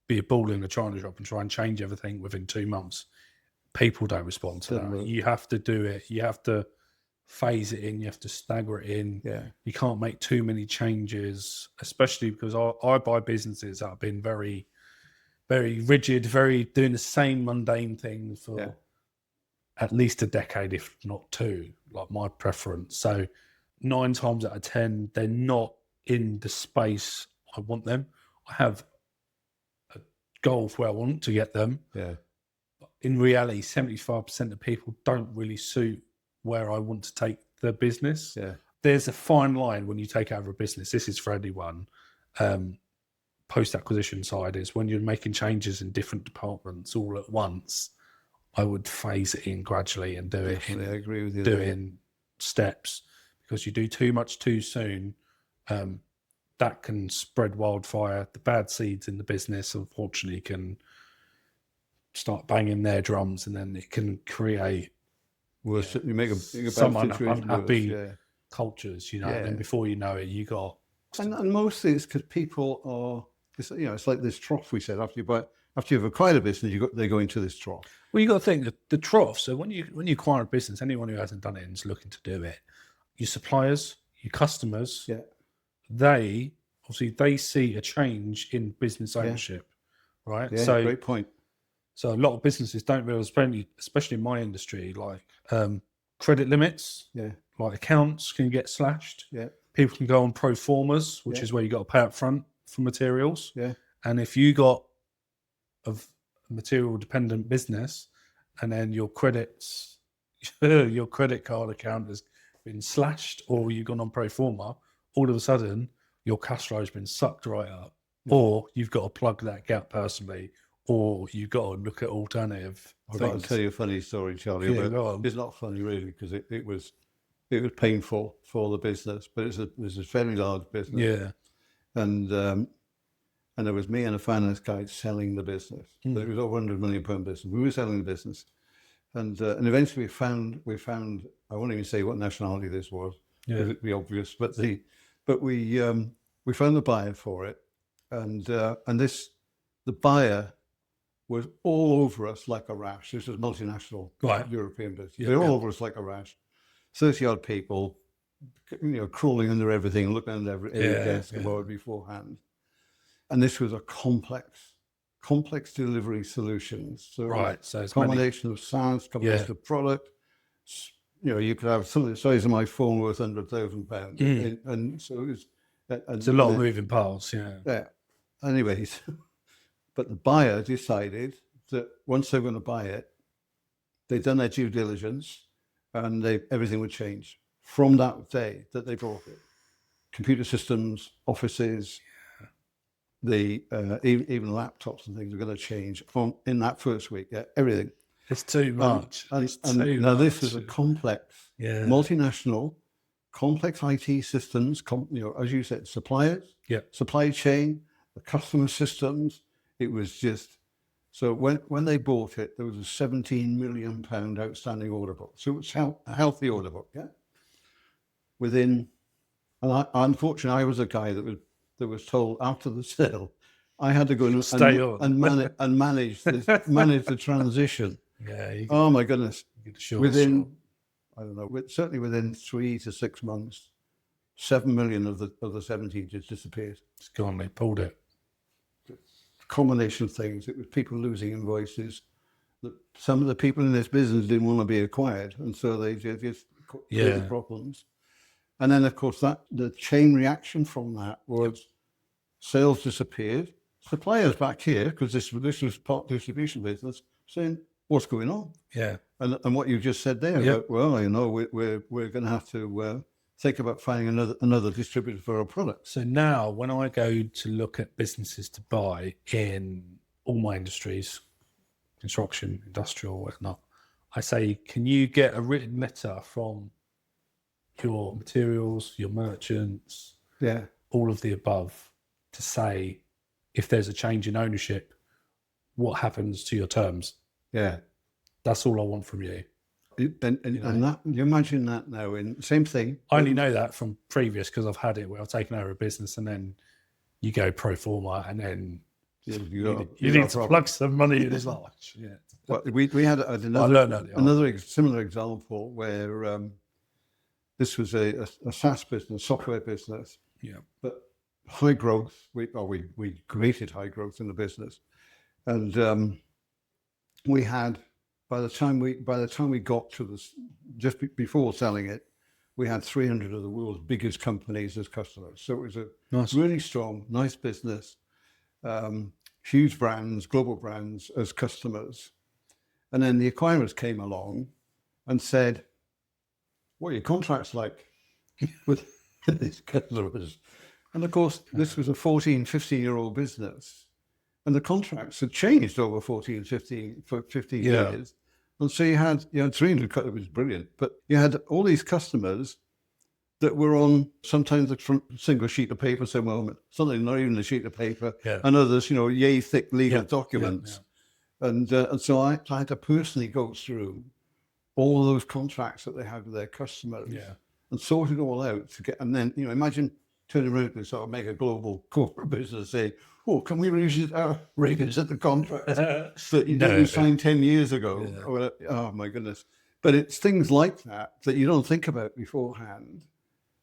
be a ball in a china shop and try and change everything within 2 months. People don't respond to that. You have to do it. You have to phase it in. You have to stagger it in. Yeah. You can't make too many changes, especially because I buy businesses that have been very, very rigid, very doing the same mundane things for at least a decade, if not 2, like my preference. So 9 times out of 10, they're not in the space I want them. I have a goal for where I want to get them. Yeah. But in reality, 75% of people don't really suit where I want to take the business. Yeah. There's a fine line when you take over a business. This is for anyone. Post-acquisition side is when you're making changes in different departments all at once, I would phase it in gradually and do it in, I agree with you. Do it in steps, because you do too much too soon. That can spread wildfire. The bad seeds in the business, unfortunately, can start banging their drums, and then it can create worse. You make some unhappy cultures, you know. And then before you know it, you got. And mostly it's because people are. It's like this trough we said after you've acquired a business, they go into this trough. Well, you got to think that the trough. So when you acquire a business, anyone who hasn't done it and is looking to do it, your suppliers, your customers, they see a change in business ownership, right? Yeah, so great point. So a lot of businesses don't realize, especially in my industry, like credit limits, like accounts can get slashed. Yeah, people can go on pro formas, which is where you got to pay up front for materials. Yeah, and if you got a material dependent business, and then your credit card account has been slashed, or you've gone on pro forma, all of a sudden your cash flow has been sucked right up, or you've got to plug that gap personally, or you've got to look at alternative I've got to tell you a funny story, Charlie. But it's not funny really, because it was painful for the business, but it was a fairly large business. Yeah. And there was me and a finance guy selling the business. But it was over £100 million business. We were selling the business, and eventually we found I won't even say what nationality this was. Because it'd be obvious, but we found the buyer for it, and the buyer was all over us like a rash. This was multinational European business. They're all over us like a rash. 30-odd people, crawling under everything, looking under every desk beforehand. And this was a complex delivery solutions. So so it's combination of SaaS, combination of product. You could have something the size of my phone worth £100,000, and so it's a lot of moving parts. Yeah. Anyways, but the buyer decided that once they were going to buy it, they'd done their due diligence, and everything would change from that day that they bought it. Computer systems, offices, even laptops and things are going to change in that first week. Yeah, everything. It's too much. Now this is a complex, multinational, complex IT systems. As you said, suppliers, supply chain, the customer systems. It was just so when they bought it, there was a £17 million outstanding order book. So it was a healthy order book. Yeah. Unfortunately, I was a guy that was told after the sale, I had to go and manage the transition. Oh my goodness! Certainly within 3 to 6 months, 7 million of the 17 just disappeared. It's gone. They pulled it. Combination of things. It was people losing invoices. Some of the people in this business didn't want to be acquired, and so they just created problems. And then, of course, the chain reaction from that was sales disappeared. Suppliers back here, because this was part distribution business, saying, "What's going on?" Yeah. And what you just said there, about, we're going to have to think about finding another distributor for our product. So now, when I go to look at businesses to buy in all my industries, construction, industrial, whatnot, I say, can you get a written letter from your materials, your merchants, all of the above, to say if there's a change in ownership, what happens to your terms? Yeah. That's all I want from you. And that, you imagine that now in same thing. I only know that from previous because I've had it where I've taken over a business and then you go pro forma and then you need to plug some money in. It's like, yeah. Well, we had another similar example where this was a SaaS business, software business. Yeah. But high growth. We created high growth in the business, and we had by the time we got to this, just before selling it, we had 300 of the world's biggest companies as customers. So it was a really strong, nice business, huge brands, global brands as customers. And then the acquirers came along and said, what are your contracts like with these customers? And of course, this was a 14, 15-year-old business. And the contracts had changed over 15 years. And so you had 300, it was brilliant, but you had all these customers that were on sometimes a single sheet of paper, something not even a sheet of paper, and others, yay thick legal documents. And so I had to personally go through all those contracts that they had with their customers and sort it all out to get, and then, imagine turning around and sort of make a global corporate business say, oh, can we revisit the contract that you signed 10 years ago? Yeah. Oh my goodness. But it's things like that you don't think about beforehand.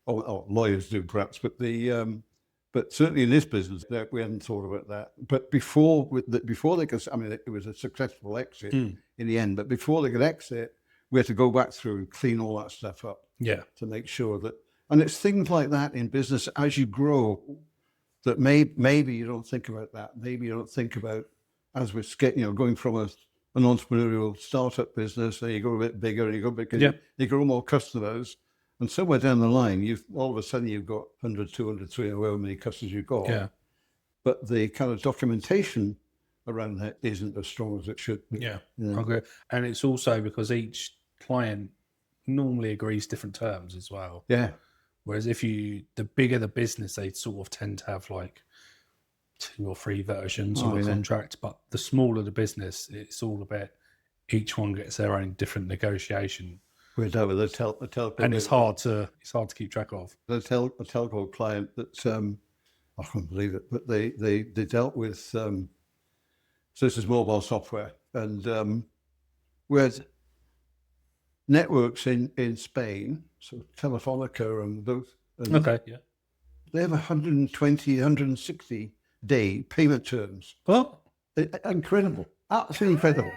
Or lawyers do perhaps, but but certainly in this business, we hadn't thought about that. But before they could, it was a successful exit in the end, but before they could exit, we had to go back through and clean all that stuff up to make sure that, and it's things like that in business as you grow that maybe you don't think about that. Maybe you don't think about as we're going from an entrepreneurial startup business, and you go a bit bigger, and you grow more customers, and somewhere down the line, all of a sudden you've got 100, 200, 300, however many customers you've got. Yeah. But the kind of documentation around that isn't as strong as it should be. Yeah, okay. And it's also because each client normally agrees different terms as well. Yeah. Whereas the bigger the business, they sort of tend to have like 2 or 3 versions of a contract. But the smaller the business, it's all about each one gets their own different negotiation. We're dealt with a telco, and it's hard to keep track of. A telco client that I can't believe it, but they dealt with. So this is mobile software, and we had networks in Spain, so Telefonica and those. And they have 120, 160 day payment terms. Well, incredible, absolutely incredible.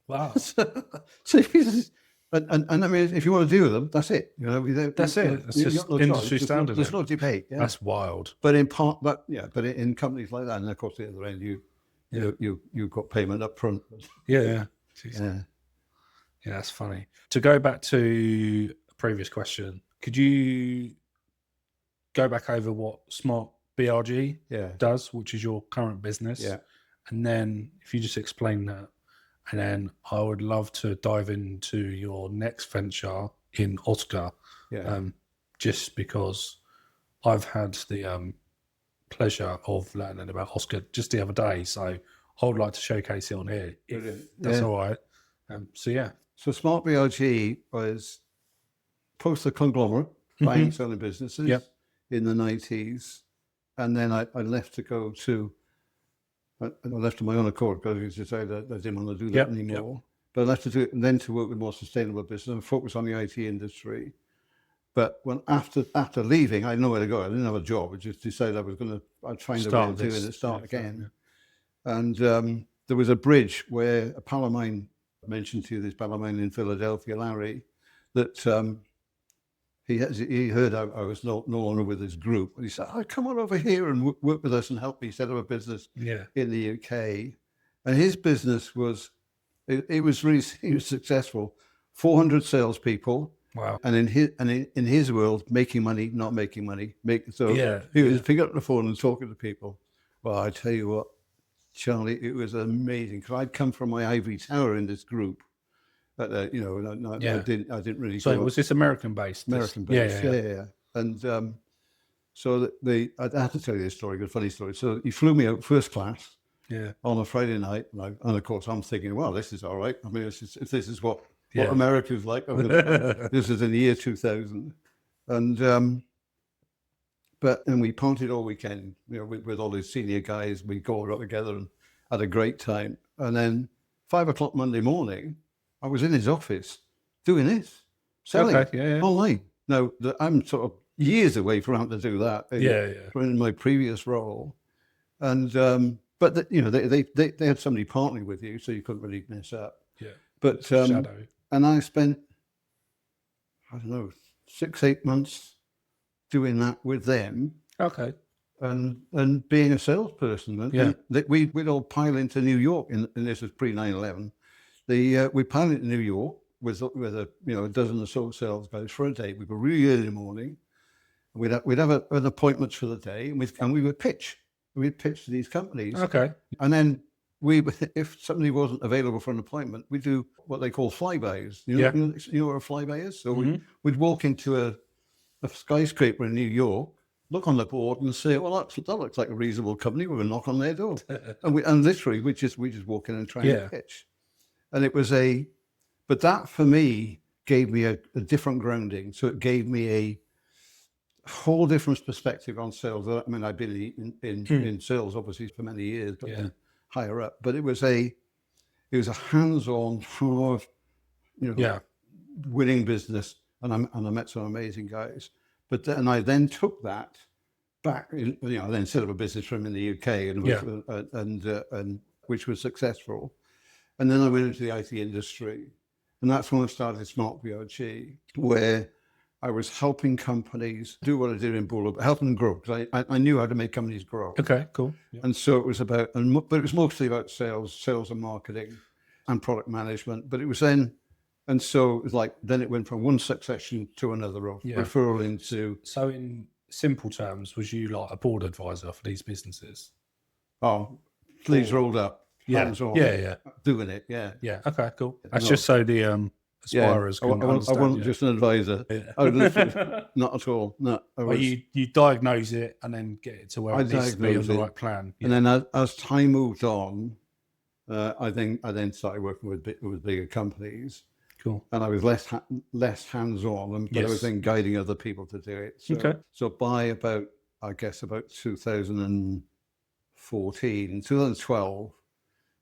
Wow. So and I mean, if you want to deal with them, that's it. That's it. It's just industry standard. There's no debate. Yeah. That's wild. But in in companies like that, and of course, at the other end, you've got payment up front. Yeah. Yeah, that's funny. To go back to a previous question, could you go back over what Smart BRG does, which is your current business? Yeah. And then if you just explain that, and then I would love to dive into your next venture in OSCA, just because I've had the pleasure of learning about OSCA just the other day. So I would like to showcase it on here, if that's all right. So Smart BRG was post the conglomerate, buying and selling businesses in the 90s. And then I left to go to, I left on my own accord because I decided I didn't want to do that anymore. But I left to do it and then to work with more sustainable business and focus on the IT industry. But after leaving, I had nowhere to go. I didn't have a job. I just decided I'd find a way to do it and start again. Yeah. And there was a bridge where a pal of mine mentioned to you, this pal of mine in Philadelphia, Larry, that he heard I was no longer with his group. And he said, come on over here and work with us and help me set up a business in the UK. And his business was, it was really successful. 400 salespeople. Wow. And in his world, making money, not making money. He was picking up the phone and talking to people. Well, I tell you what, Charlie, it was amazing because I'd come from my ivory tower in this group. But, I didn't really. So was this American based? American based, yeah. And so I have to tell you this story, a funny story. So he flew me out first class on a Friday night. And of course, I'm thinking, well, this is all right. I mean, if this is what Yeah. America's like, this is in the year 2000. And we partied all weekend, with all these senior guys. We go all together and had a great time. And then 5 o'clock Monday morning, I was in his office doing this, selling online. Now, I'm sort of years away from having to do that in my previous role. And but they had somebody partnering with you, so you couldn't really mess up. Yeah. But shadow. And I spent, I don't know, 6-8 months doing that with them. Okay. And being a salesperson. And we'd all pile into New York, and this was pre 9/11. We piled into New York with a dozen or so sales guys for a day. We go really early in the morning. We'd have an appointment for the day, and we would pitch. We'd pitch to these companies. Okay. And then if somebody wasn't available for an appointment, we do what they call flybys. You know what a flyby is? So we'd walk into a skyscraper in New York, look on the board and say, well, that looks like a reasonable company. We would knock on their door. and literally we just walk in and try and pitch. And it was but that for me gave me a different grounding. So it gave me a whole different perspective on sales. I mean, I've been in sales obviously for many years, but higher up. But it was a hands-on, full of winning business, and I met some amazing guys. But then I took that back. I then set up a business for him in the UK, and which was successful. And then I went into the IT industry, and that's when I started Smart VRG, where I was helping companies do what I did in Bull, helping them grow, because I knew how to make companies grow. Okay, cool. Yeah. And so it was but it was mostly about sales and marketing and product management. But it was then, and so it was like, then it went from one succession to another, referral into. So in simple terms, was you like a board advisor for these businesses? Oh, sleeves rolled up. Hands on, doing it, yeah. Okay, cool. That's just so the aspirers can understand. I wasn't just an advisor. Not at all. No, you diagnose it and then get it to where it needs to be on the right plan. Yeah. And then as time moved on, I then started working with bigger companies. Cool. And I was less hands-on, but I was then guiding other people to do it. So, so by about 2014, 2012.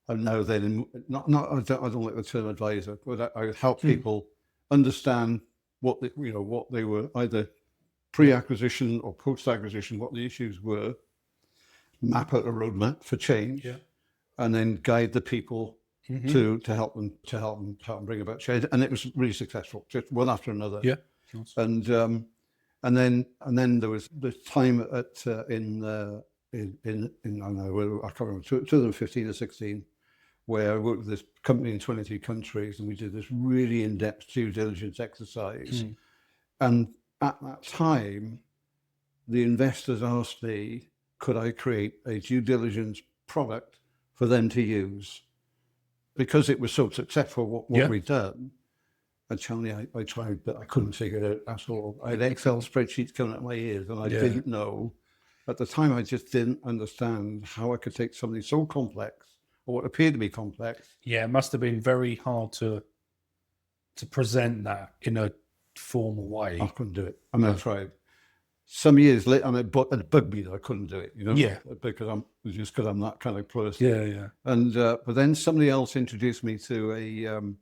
And now then, I don't like the term advisor, but I help people understand what they were, either pre-acquisition or post-acquisition, what the issues were, map out a roadmap for change, and then guide the people to help them bring about change. And it was really successful, just one after another. Yeah. And then there was the time in I can't remember, 2015 or 16. Where I worked with this company in 22 countries, and we did this really in-depth due diligence exercise. And at that time, the investors asked me, could I create a due diligence product for them to use? Because it was so successful, what we'd done. And Charlie, I tried, but I couldn't figure it out at all. I had Excel spreadsheets coming out my ears, and I didn't know. At the time, I just didn't understand how I could take something so complex, or what appeared to be complex. Yeah, it must have been very hard to present that in a formal way. I couldn't do it. I mean, I tried. Some years later, it bugged me that I couldn't do it, because I'm that kind of person. And but then somebody else introduced me to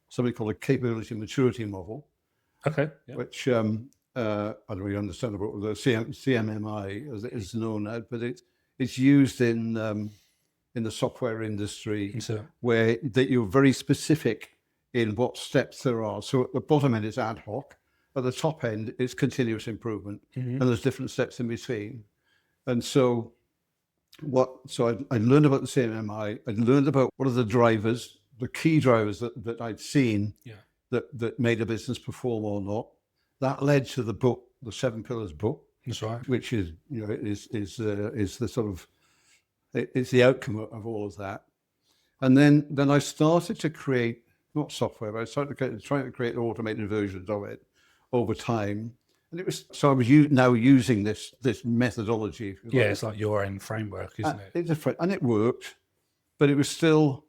something called a capability maturity model. Okay. Which I don't really understand about the CMMI as it is known now, but it's used in the software industry, where that you're very specific in what steps there are. So at the bottom end, it's ad hoc. At the top end, it's continuous improvement, and there's different steps in between. And so I learned about the CMMI. I learned about what are the drivers, the key drivers that I'd seen that made a business perform or not. That led to the book, the 7 Pillars book. That's right. Which is is the sort of, it's the outcome of all of that. And then I started to create, not software, but I started trying to create automated versions of it over time. And it was, so I was now using this methodology. Yeah, it's like your own framework, isn't it? It's and it worked. but it was still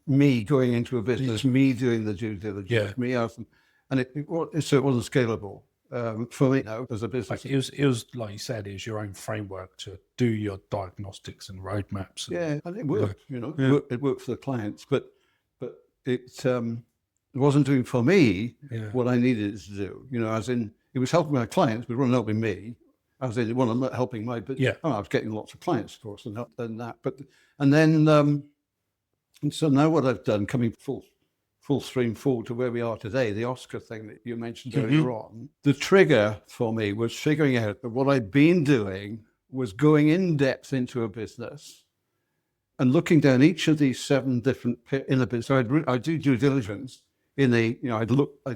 me going into a business, me doing the due diligence, me asking, and so it wasn't scalable for me now as a business. Like it was like you said, it's your own framework to do your diagnostics and roadmaps. And it worked. It worked for the clients, but it wasn't doing for me what I needed it to do. As in it was helping my clients, but it wasn't helping me. As in, well, I'm not helping I was getting lots of clients, of course, and that. And so now what I've done, coming full stream forward to where we are today, the OSCA thing that you mentioned earlier on, the trigger for me was figuring out that what I'd been doing was going in depth into a business and looking down each of these 7 different in a business. So I'd do due diligence I'd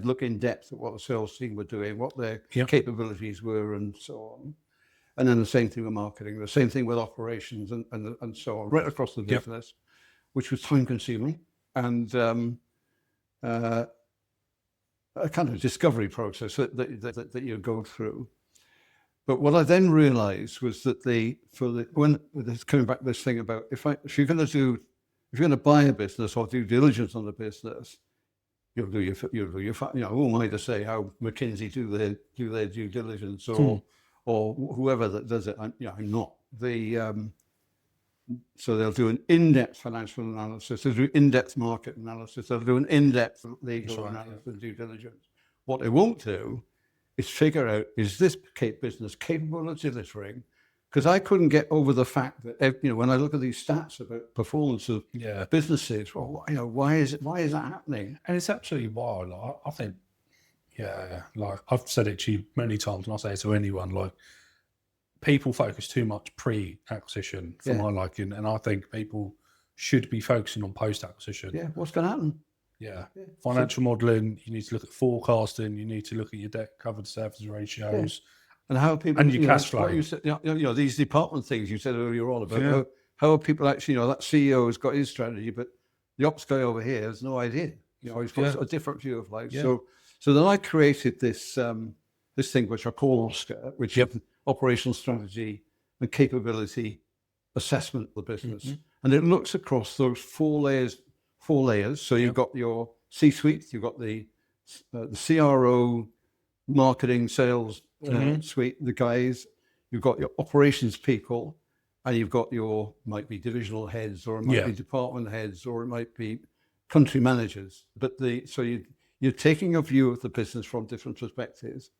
look in depth at what the sales team were doing, what their capabilities were, and so on. And then the same thing with marketing, the same thing with operations, and so on, right across the business, which was time consuming and a kind of discovery process that you go through. But what I then realized was that coming back to this thing about if you're going to buy a business or do diligence on the business, you'll do your who am I to say how McKinsey do their due diligence or whoever that does it? I'm not. So they'll do an in-depth financial analysis, they'll do in-depth market analysis, they'll do an in-depth legal analysis and due diligence. What they won't do is figure out, is this business capable of delivering? Because I couldn't get over the fact that, when I look at these stats about performance of businesses, well, why is that happening? And it's actually why, like, I think, like I've said it to you many times, and I say it to anyone, like, people focus too much pre-acquisition for my liking, and I think people should be focusing on post-acquisition. Yeah, what's going to happen? Financial modelling, you need to look at forecasting, you need to look at your debt covered service ratios. And how people and your cash flow. You said, these department things you said earlier on about how are people actually, that CEO has got his strategy, but the ops guy over here has no idea. He's got a different view of life. So then I created this thing which I call OSCA, which is operational strategy and capability assessment of the business, and it looks across those 4 layers. So you've got your C-suite, you've got the CRO, marketing, sales suite, the guys, you've got your operations people, and you've got might be divisional heads, or it might be department heads, or it might be country managers. But so you're taking a view of the business from different perspectives.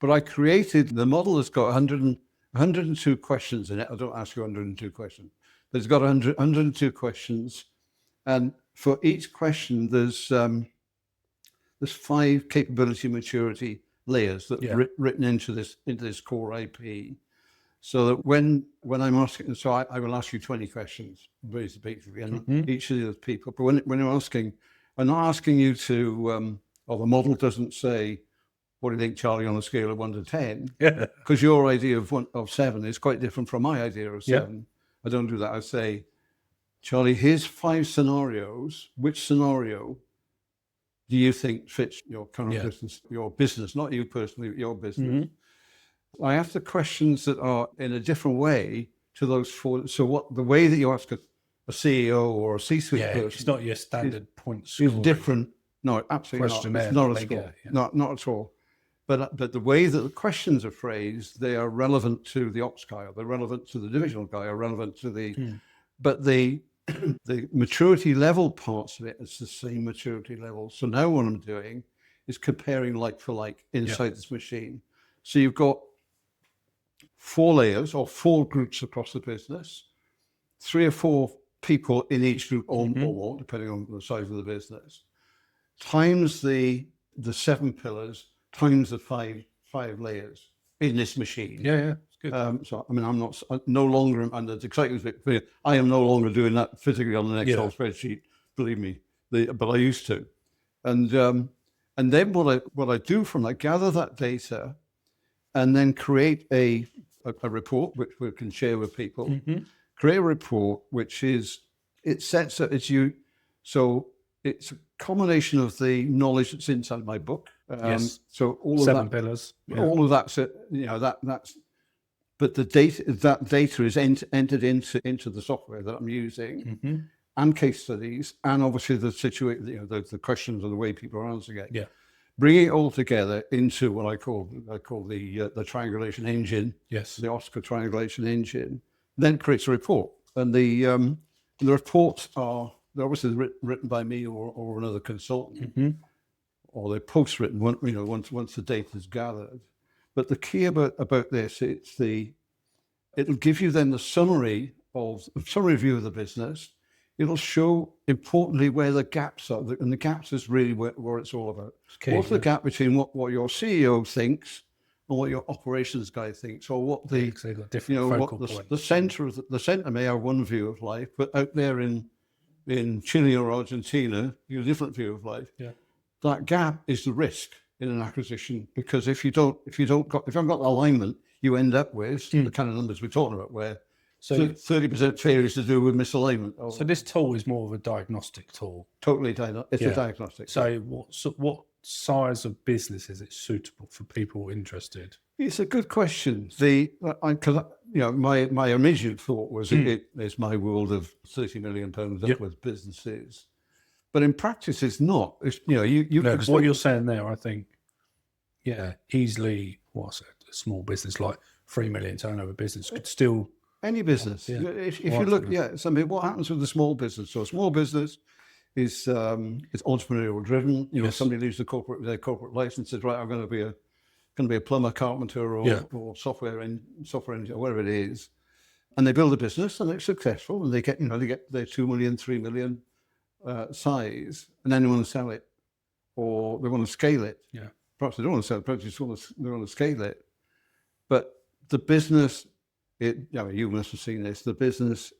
But I created the model that's got 102 questions in it. I don't ask you 102 questions, but it's got 102 questions, and for each question there's 5 capability maturity layers that are written into this core IP, so that when I'm asking, so I will ask you 20 questions, basically, and each of those people. But when you're asking, I'm not asking you to, the model doesn't say, what do you think, Charlie, on a scale of 1 to 10? Because your idea of 7 is quite different from my idea of 7. I don't do that. I say, Charlie, here's 5 scenarios. Which scenario do you think fits your current business, not you personally, your business? I ask the questions that are in a different way to those 4. So the way that you ask a CEO or a C-suite person, it's not your standard point score. It's different. No, absolutely not. It's not a score. Not at all. But the way that the questions are phrased, they are relevant to the ops guy, or they're relevant to the divisional guy, or relevant to the. But the maturity level parts of it, it's the same maturity level. So now what I'm doing is comparing like for like inside this machine. So you've got 4 layers or 4 groups across the business, 3 or 4 people in each group, or more, depending on the size of the business, times the 7 pillars, times the 5 layers in this machine. Good. So, I mean, I'm no longer, and the exciting bit, I am no longer doing that physically on an Excel spreadsheet, believe me, but I used to. And then what I do from that, gather that data, and then create a report, which we can share with people, create a report, which is, so it's a combination of the knowledge that's inside my book. So all of 7 pillars. All of that's, that's, but that data is entered into the software that I'm using, and case studies, and obviously the situation, the questions and the way people are answering it. Yeah. Bringing it all together into what I call the triangulation engine. Yes. The OSCA triangulation engine, then creates a report, and the reports they're obviously written by me or another consultant, or they're post-written once the data is gathered. But the key about this, it'll give you then the summary view of the business. It'll show, importantly, where the gaps are, and the gaps is really what it's all about. Okay, what's the gap between what your CEO thinks and what your operations guy thinks, or what the center may have one view of life, but out there in Chile or Argentina, you have a different view of life. Yeah. That gap is the risk in an acquisition, because if you haven't got the alignment, you end up with the kind of numbers we're talking about, where 30% failure is to do with misalignment. So this tool is more of a diagnostic tool. Totally, it's a diagnostic. So what size of business is it suitable for people interested? It's a good question. Because my immediate thought was it's my world of £30 million upwards businesses, but in practice it's not. What you're saying there, I think, easily. A small business like 3 million turnover business could still. Any business. Yeah. If you look, what happens with a small business? So a small business is entrepreneurial driven. Somebody leaves their corporate license, says, right, I'm going to be a plumber, carpenter, or software engineer, whatever it is, and they build a business and they're successful, and they get their 2 million, 3 million size, and then they want to sell it, or they want to scale it. Yeah. Perhaps they don't want to sell it, perhaps they want to scale it. But the business, you must have seen this, the business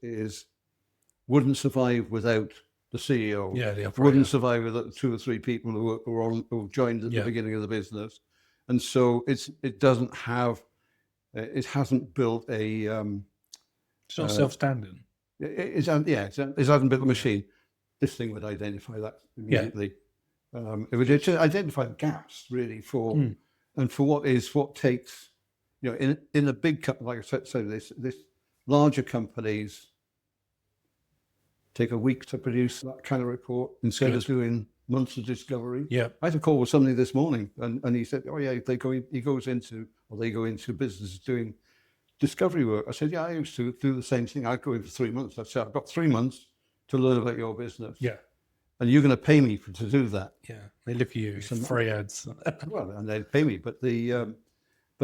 wouldn't survive without the CEO. Yeah, the operator. Wouldn't survive without 2 or 3 people who joined at the beginning of the business. And so it hasn't built a... it's not self-standing. It hasn't built a machine. This thing would identify that immediately. It would identify the gaps, really, and for what takes... in a big company, like I said, this larger companies take a week to produce that kind of report instead of doing months of discovery. Yeah, I had a call with somebody this morning, and he said, they go into business doing discovery work. I said, I used to do the same thing. I'd go in for 3 months. I'd say, I've got 3 months to learn about your business. Yeah. And you're going to pay me to do that. Yeah, they look at you free ads. Well, and they'd pay me, but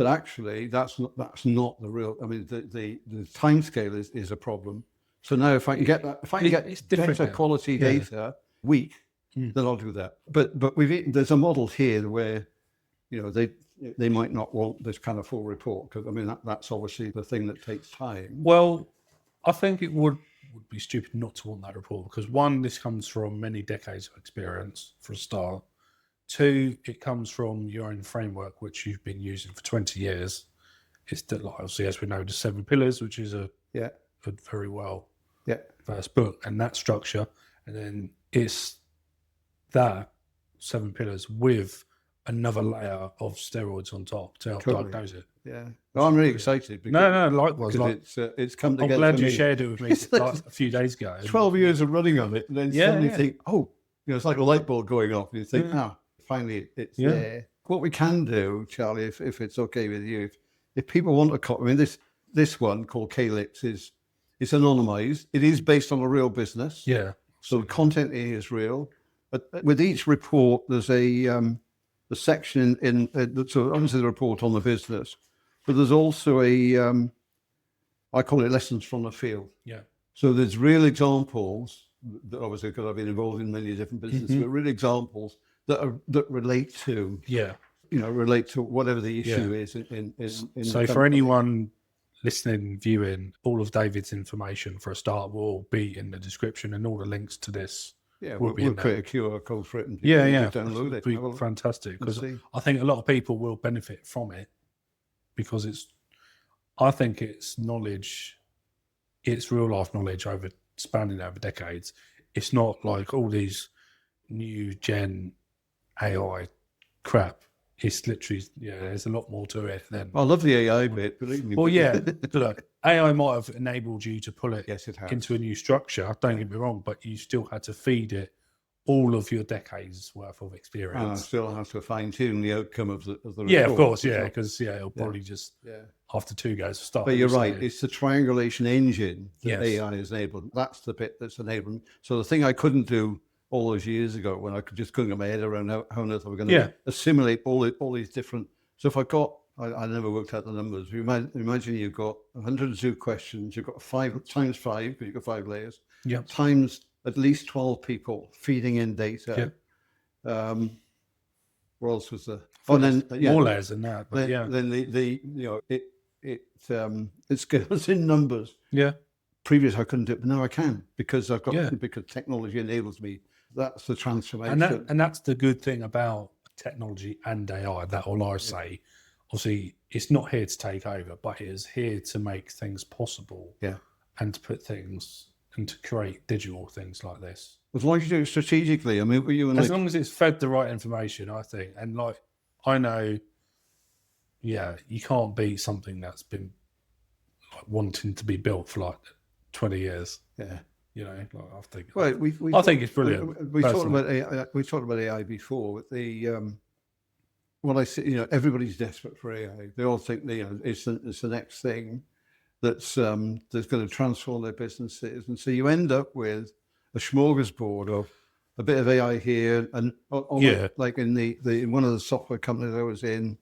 actually that's not the real. I mean, the time scale is a problem. So now if I can get better quality data week, then I'll do that. But there's a model here where they might not want this kind of full report, because I mean that's obviously the thing that takes time. Well, I think it would be stupid not to want that report, because 1, this comes from many decades of experience for a start. 2, it comes from your own framework, which you've been using for 20 years. It's obviously, as we know, the 7 pillars, which is a very well first book, and that structure. And then it's that 7 pillars with another layer of steroids on top to help diagnose it. Yeah, well, I'm really excited. No, likewise. It's come together. I'm glad you shared it with me a few days ago. 12 years of running on it, and then suddenly think, it's like a light bulb going off, and you think, finally it's there. What we can do, Charlie, if it's okay with you, if people want a copy, I mean, this one called K-Lips is anonymized. It is based on a real business. Yeah. So the content here is real. But with each report, there's a section so obviously the report on the business, but there's also I call it lessons from the field. Yeah. So there's real examples, obviously because I've been involved in many different businesses, but real examples that relate to whatever the issue is. So for anyone listening, viewing, all of David's information for a start will be in the description, and all the links to this. Yeah, we'll create a QR code for it and download it. It'll be fantastic, because I think a lot of people will benefit from it, because I think it's knowledge, it's real life knowledge spanning over decades. It's not like all these new gen AI crap. it's literally, there's a lot more to it than. I love the AI bit, believe me. Well, yeah, look, AI might have enabled you to pull it, yes, it has. into a new structure. Don't get me wrong, but you still had to feed it all of your decades worth of experience. And I still have to fine tune the outcome of the report. Yeah, of course, because it'll probably just after 2 goes start. But you're right, it's the triangulation engine that Yes. AI is enabled. That's the bit that's enabling. So the thing I couldn't do all those years ago, when I just couldn't get my head around how on earth I was going to assimilate all these different. So if I never worked out the numbers. Imagine you've got 102 questions. You've got 5 times 5, because you've got 5 layers. Yeah. Times at least 12 people feeding in data. Yeah. What else was there? More layers than that. But then it scales in numbers. Yeah. Previous I couldn't do it, but now I can because because technology enables me. That's the transformation. And that's the good thing about technology and AI. That all I say. Obviously, it's not here to take over, but it is here to make things possible. Yeah. And to put things and to create digital things like this. As long as you do it strategically. I mean, as long as it's fed the right information, I think. And like, I know, you can't beat something that's been like wanting to be built for like 20 years. Yeah. Like, I think. Well, I think it's brilliant. We talked about AI. We talked about AI before. With the what I see, everybody's desperate for AI. They all think it's the next thing that's going to transform their businesses, and so you end up with a smorgasbord of a bit of AI here, and like in one of the software companies I was in,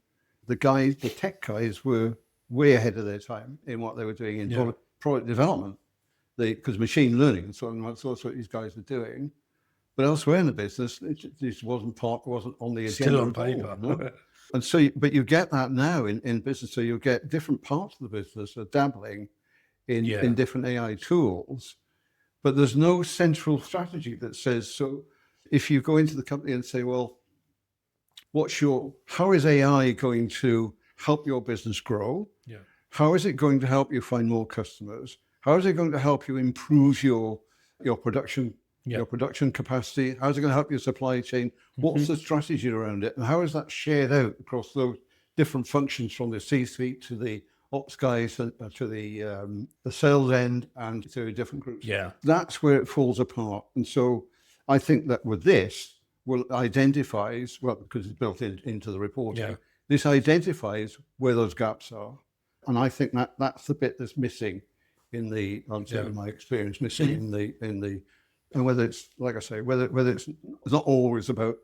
the tech guys were way ahead of their time in what they were doing in product development, because machine learning and so on, that's also what these guys are doing. But elsewhere in the business, it just wasn't on the agenda. Still on paper. And so, but you get that now in business. So you get different parts of the business are dabbling in different AI tools, but there's no central strategy that says, so if you go into the company and say, well, how is AI going to help your business grow? Yeah. How is it going to help you find more customers? How is it going to help you improve your production? Your production capacity, how's it going to help your supply chain? What's the strategy around it? And how is that shared out across those different functions, from the C-suite to the ops guys to the sales end and to different groups? Yeah. That's where it falls apart. And so I think that with this, identifies, because it's built into the reporting, this identifies where those gaps are. And I think that's the bit that's missing in my experience, missing in the and whether it's, like I say, whether it's not always about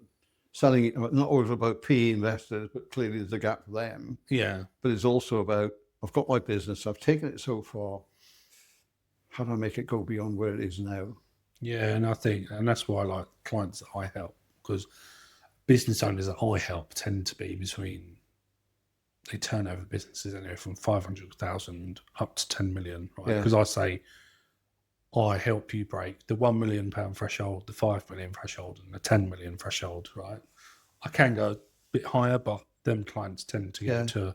selling it, not always about PE investors, but clearly there's a gap for them. Yeah. But it's also about, I've got my business, I've taken it so far, how do I make it go beyond where it is now? Yeah, and I think, and that's why I like clients that I help, because business owners that I help tend to be they turn over businesses anywhere from 500,000 up to 10 million, right? Because I say, I help you break the £1 million threshold, the 5 million threshold, and the 10 million threshold, right? I can go a bit higher, but them clients tend to get to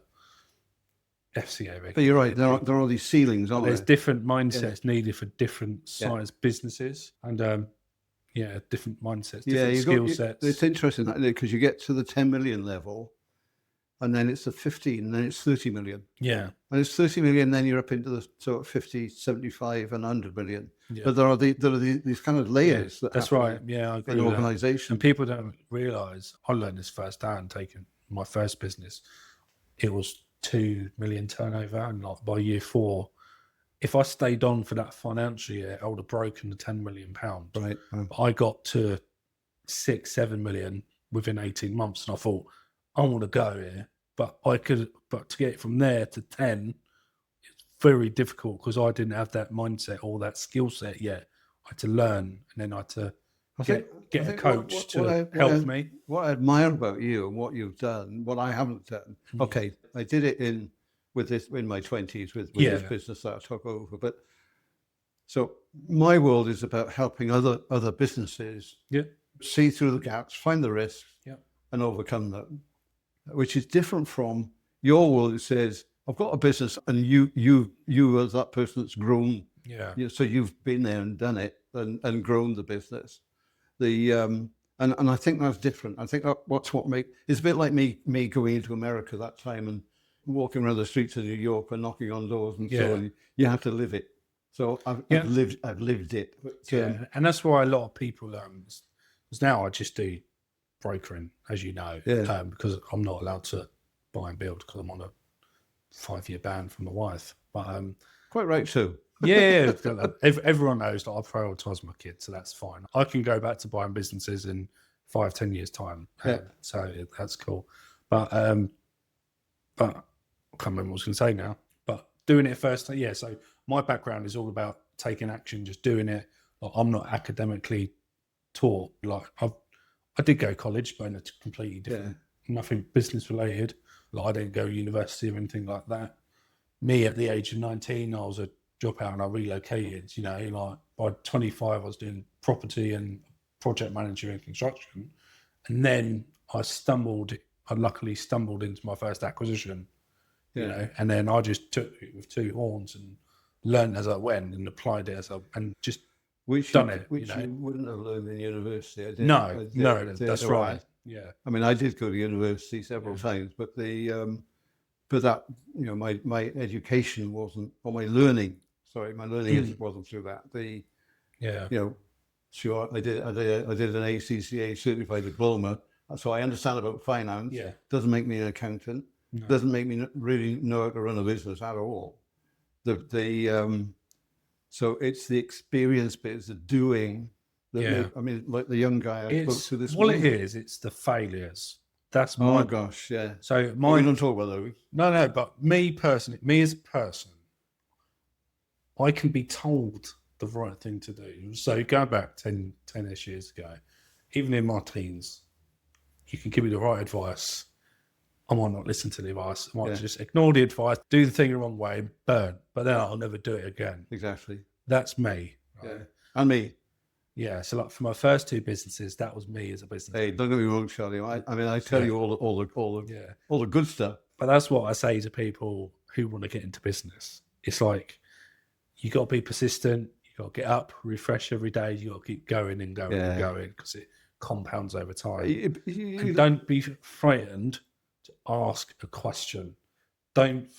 FCA. But you're right, there are these ceilings, aren't there? There's different mindsets needed for different size businesses, and different mindsets, different skill sets. It's interesting because you get to the 10 million level, and then it's the 15, and then it's 30 million. Yeah. And it's 30 million, then you're up into the sort of 50, 75 and 100 million. Yeah. But there are these kind of layers. That's right. Yeah, I agree. In organisation. And people don't realise, I learned this firsthand, taking my first business. It was 2 million turnover, and like by year 4, if I stayed on for that financial year, I would have broken the £10 million. Right. I got to 6, 7 million within 18 months, and I thought, I want to go here. But to get from there to 10, it's very difficult because I didn't have that mindset or that skill set yet. I had to learn, and then I had to get a coach to help me. What I admire about you and what you've done, what I haven't done. Okay, I did it in my 20s with this business that I took over. But so my world is about helping other businesses see through the gaps, find the risks, and overcome them. Which is different from your world. It says, I've got a business, and you as that person that's grown. Yeah. So you've been there and done it and grown the business. And I think that's different. I think what's what make it's a bit like me going into America that time and walking around the streets of New York and knocking on doors and so on. You have to live it. So I've lived it. But, and that's why a lot of people, because now I just do brokering, as you know, because I'm not allowed to buy and build because I'm on a 5-year ban from my wife. But quite right too. Everyone knows that I prioritise my kids, so that's fine. I can go back to buying businesses in 5-10 years time, so that's cool. But I can't remember what I was going to say now. But doing it first, so my background is all about taking action, just doing it. Like, I'm not academically taught. Like I did go to college, but in a completely different, nothing business related. Like I didn't go to university or anything like that. Me at the age of 19, I was a dropout and I relocated. Like by 25, I was doing property and project manager in construction, and then I luckily stumbled into my first acquisition. And then I just took it with two horns and learned as I went and applied it and just done it. Which you wouldn't have learned in university. No, that's right. Yeah. I mean, I did go to university several times, but that my education wasn't, or my learning wasn't through that. Sure, I did an ACCA certified diploma, so I understand about finance. Doesn't make me an accountant. No. Doesn't make me really know how to run a business at all. So it's the experience bit, it's the doing. I mean, like the young guy I spoke to this morning. It's the failures. That's my... Oh, gosh, yeah. So we don't talk about those. No, but me personally, me as a person, I can be told the right thing to do. So going back 10-ish years ago, even in my teens, you can give me the right advice. I might not listen to the advice. I might just ignore the advice, do the thing the wrong way, burn. But then I'll never do it again. Exactly. That's me. Right? Yeah. And me. Yeah. So like for my first two businesses, that was me as a business. Hey, don't get me wrong, Charlie. I mean, I tell you all the good stuff. But that's what I say to people who want to get into business. It's like, you got to be persistent. You got to get up, refresh every day. You got to keep going and going and going because it compounds over time. And don't be frightened to ask a question. Don't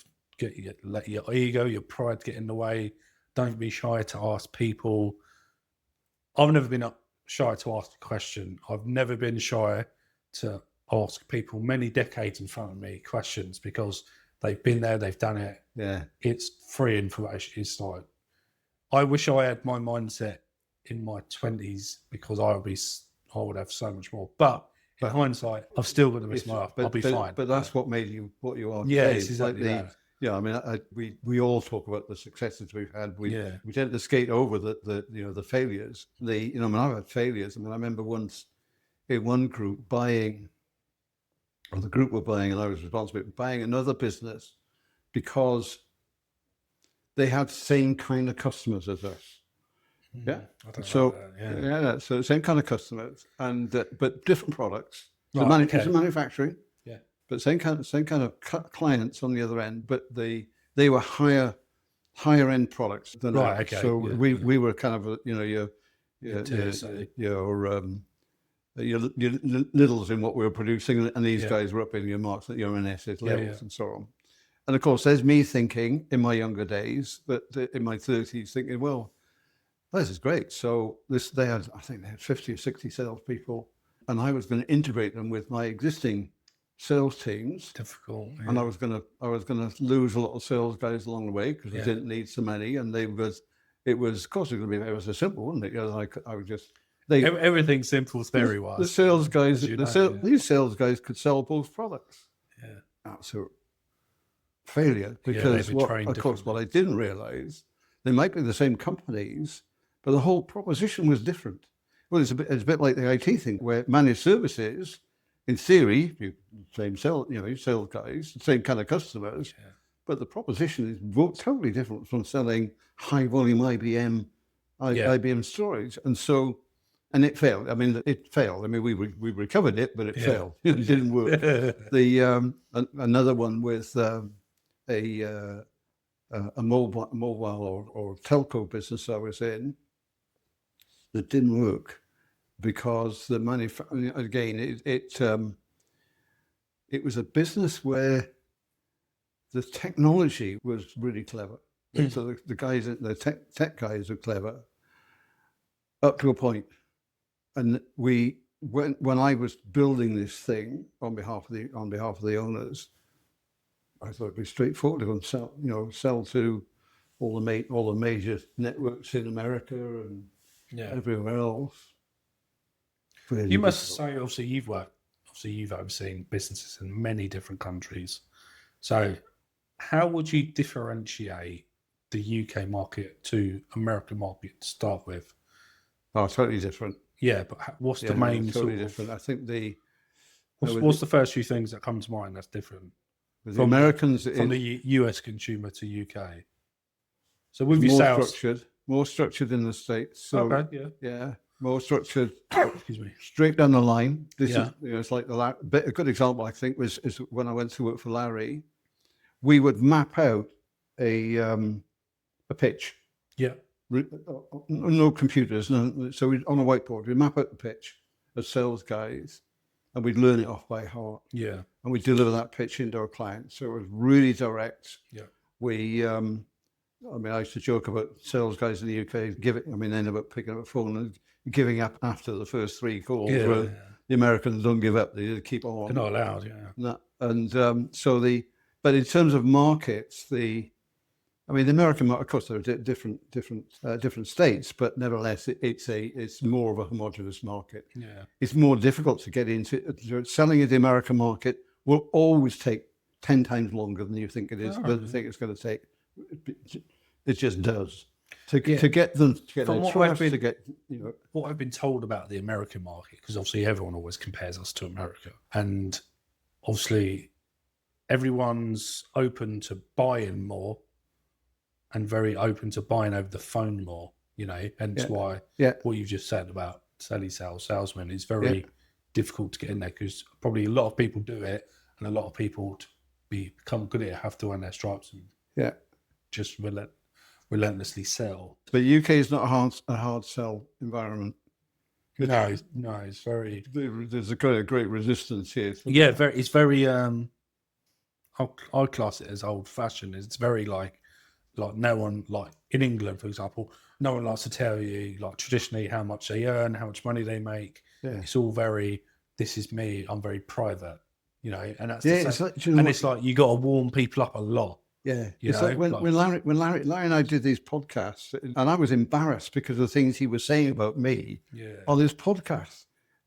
let your ego, your pride get in the way. Don't be shy to ask people. I've never been shy to ask a question. I've never been shy to ask people many decades in front of me questions because they've been there, they've done it. Yeah. It's free information. It's like, I wish I had my mindset in my 20s because I would have so much more. But in hindsight, I've still got the rest of my life. I'll be fine. But that's what made you what you are today. Yeah, it's exactly that. Yeah, I mean, we all talk about the successes we've had. We tend to skate over the failures. I've had failures. I mean, I remember once in one group the group were buying, and I was responsible for buying another business because they had the same kind of customers as us. Yeah. So so same kind of customers, and but different products. So manufacturing. Yeah. But same kind of clients on the other end, but they were higher end products than ours. Okay. So we were kind of your littles in what we were producing, and these guys were up in your marks, your NS's levels and so on. And of course, there's me thinking in my younger days, but in my 30s, thinking, well, this is great. So I think they had 50 or 60 salespeople, and I was going to integrate them with my existing sales teams. Difficult. Yeah. And I was going to lose a lot of sales guys along the way because we didn't need so many, and it was of course it was so simple, wasn't it? I would just everything simple is very wise. The sales guys, these sales guys could sell both products. Yeah, absolute failure because what I didn't realize, they might be the same companies, but the whole proposition was different. Well, it's a bit like the IT thing where managed services, in theory, sales guys, the same kind of customers, but the proposition is totally different from selling high volume IBM storage, and it failed. I mean, it failed. I mean, we recovered it, but it failed. It didn't work. Another one with a mobile or telco business I was in that didn't work. because the again, it was a business where the technology was really clever. So the guys, the tech guys are clever up to a point. And when I was building this thing on behalf of the owners, I thought it'd be straightforward to sell to all the major networks in America and everywhere else. Really you must say, obviously, you've overseen businesses in many different countries. So, how would you differentiate the UK market to American market to start with? Oh, totally different. Yeah, but what's the main totally different? I think what's the first few things that come to mind that's different? The Americans from the US consumer to UK. So with your sales, more structured in the States. So more structured. Excuse me. Straight down the line. This is it's like a good example. I think is when I went to work for Larry, we would map out a pitch. Yeah. No computers. No, so on a whiteboard, we'd map out the pitch as sales guys, and we'd learn it off by heart. Yeah. And we'd deliver that pitch into our clients. So it was really direct. Yeah. We, I used to joke about sales guys in the UK they ended up picking up a phone and giving up after the first 3 calls. The Americans don't give up; they keep on. They're not allowed. Yeah. But in terms of markets, the American market, of course, there are different states, but nevertheless, it's more of a homogenous market. Yeah. It's more difficult to get into. Selling in the American market will always take 10 times longer than you think it is. Than you think it's going to take. It just does. To get them to get their trust, to get what I've been told about the American market, because obviously everyone always compares us to America, and obviously everyone's open to buying more and very open to buying over the phone more, hence why what you've just said about salesmen is very difficult to get in there, because probably a lot of people do it, and a lot of people to become good at it have to earn their stripes and just relentlessly sell. But UK is not a hard sell environment. No, it's very. There's a great resistance here. It's very. I'd class it as old fashioned. It's very like no one, like in England, for example, no one likes to tell you like traditionally how much they earn, how much money they make. Yeah. It's all very. This is me. I'm very private. And that's it's like you got to warm people up a lot. Yeah, it's like when Larry and I did these podcasts, and I was embarrassed because of the things he was saying about me on this podcast.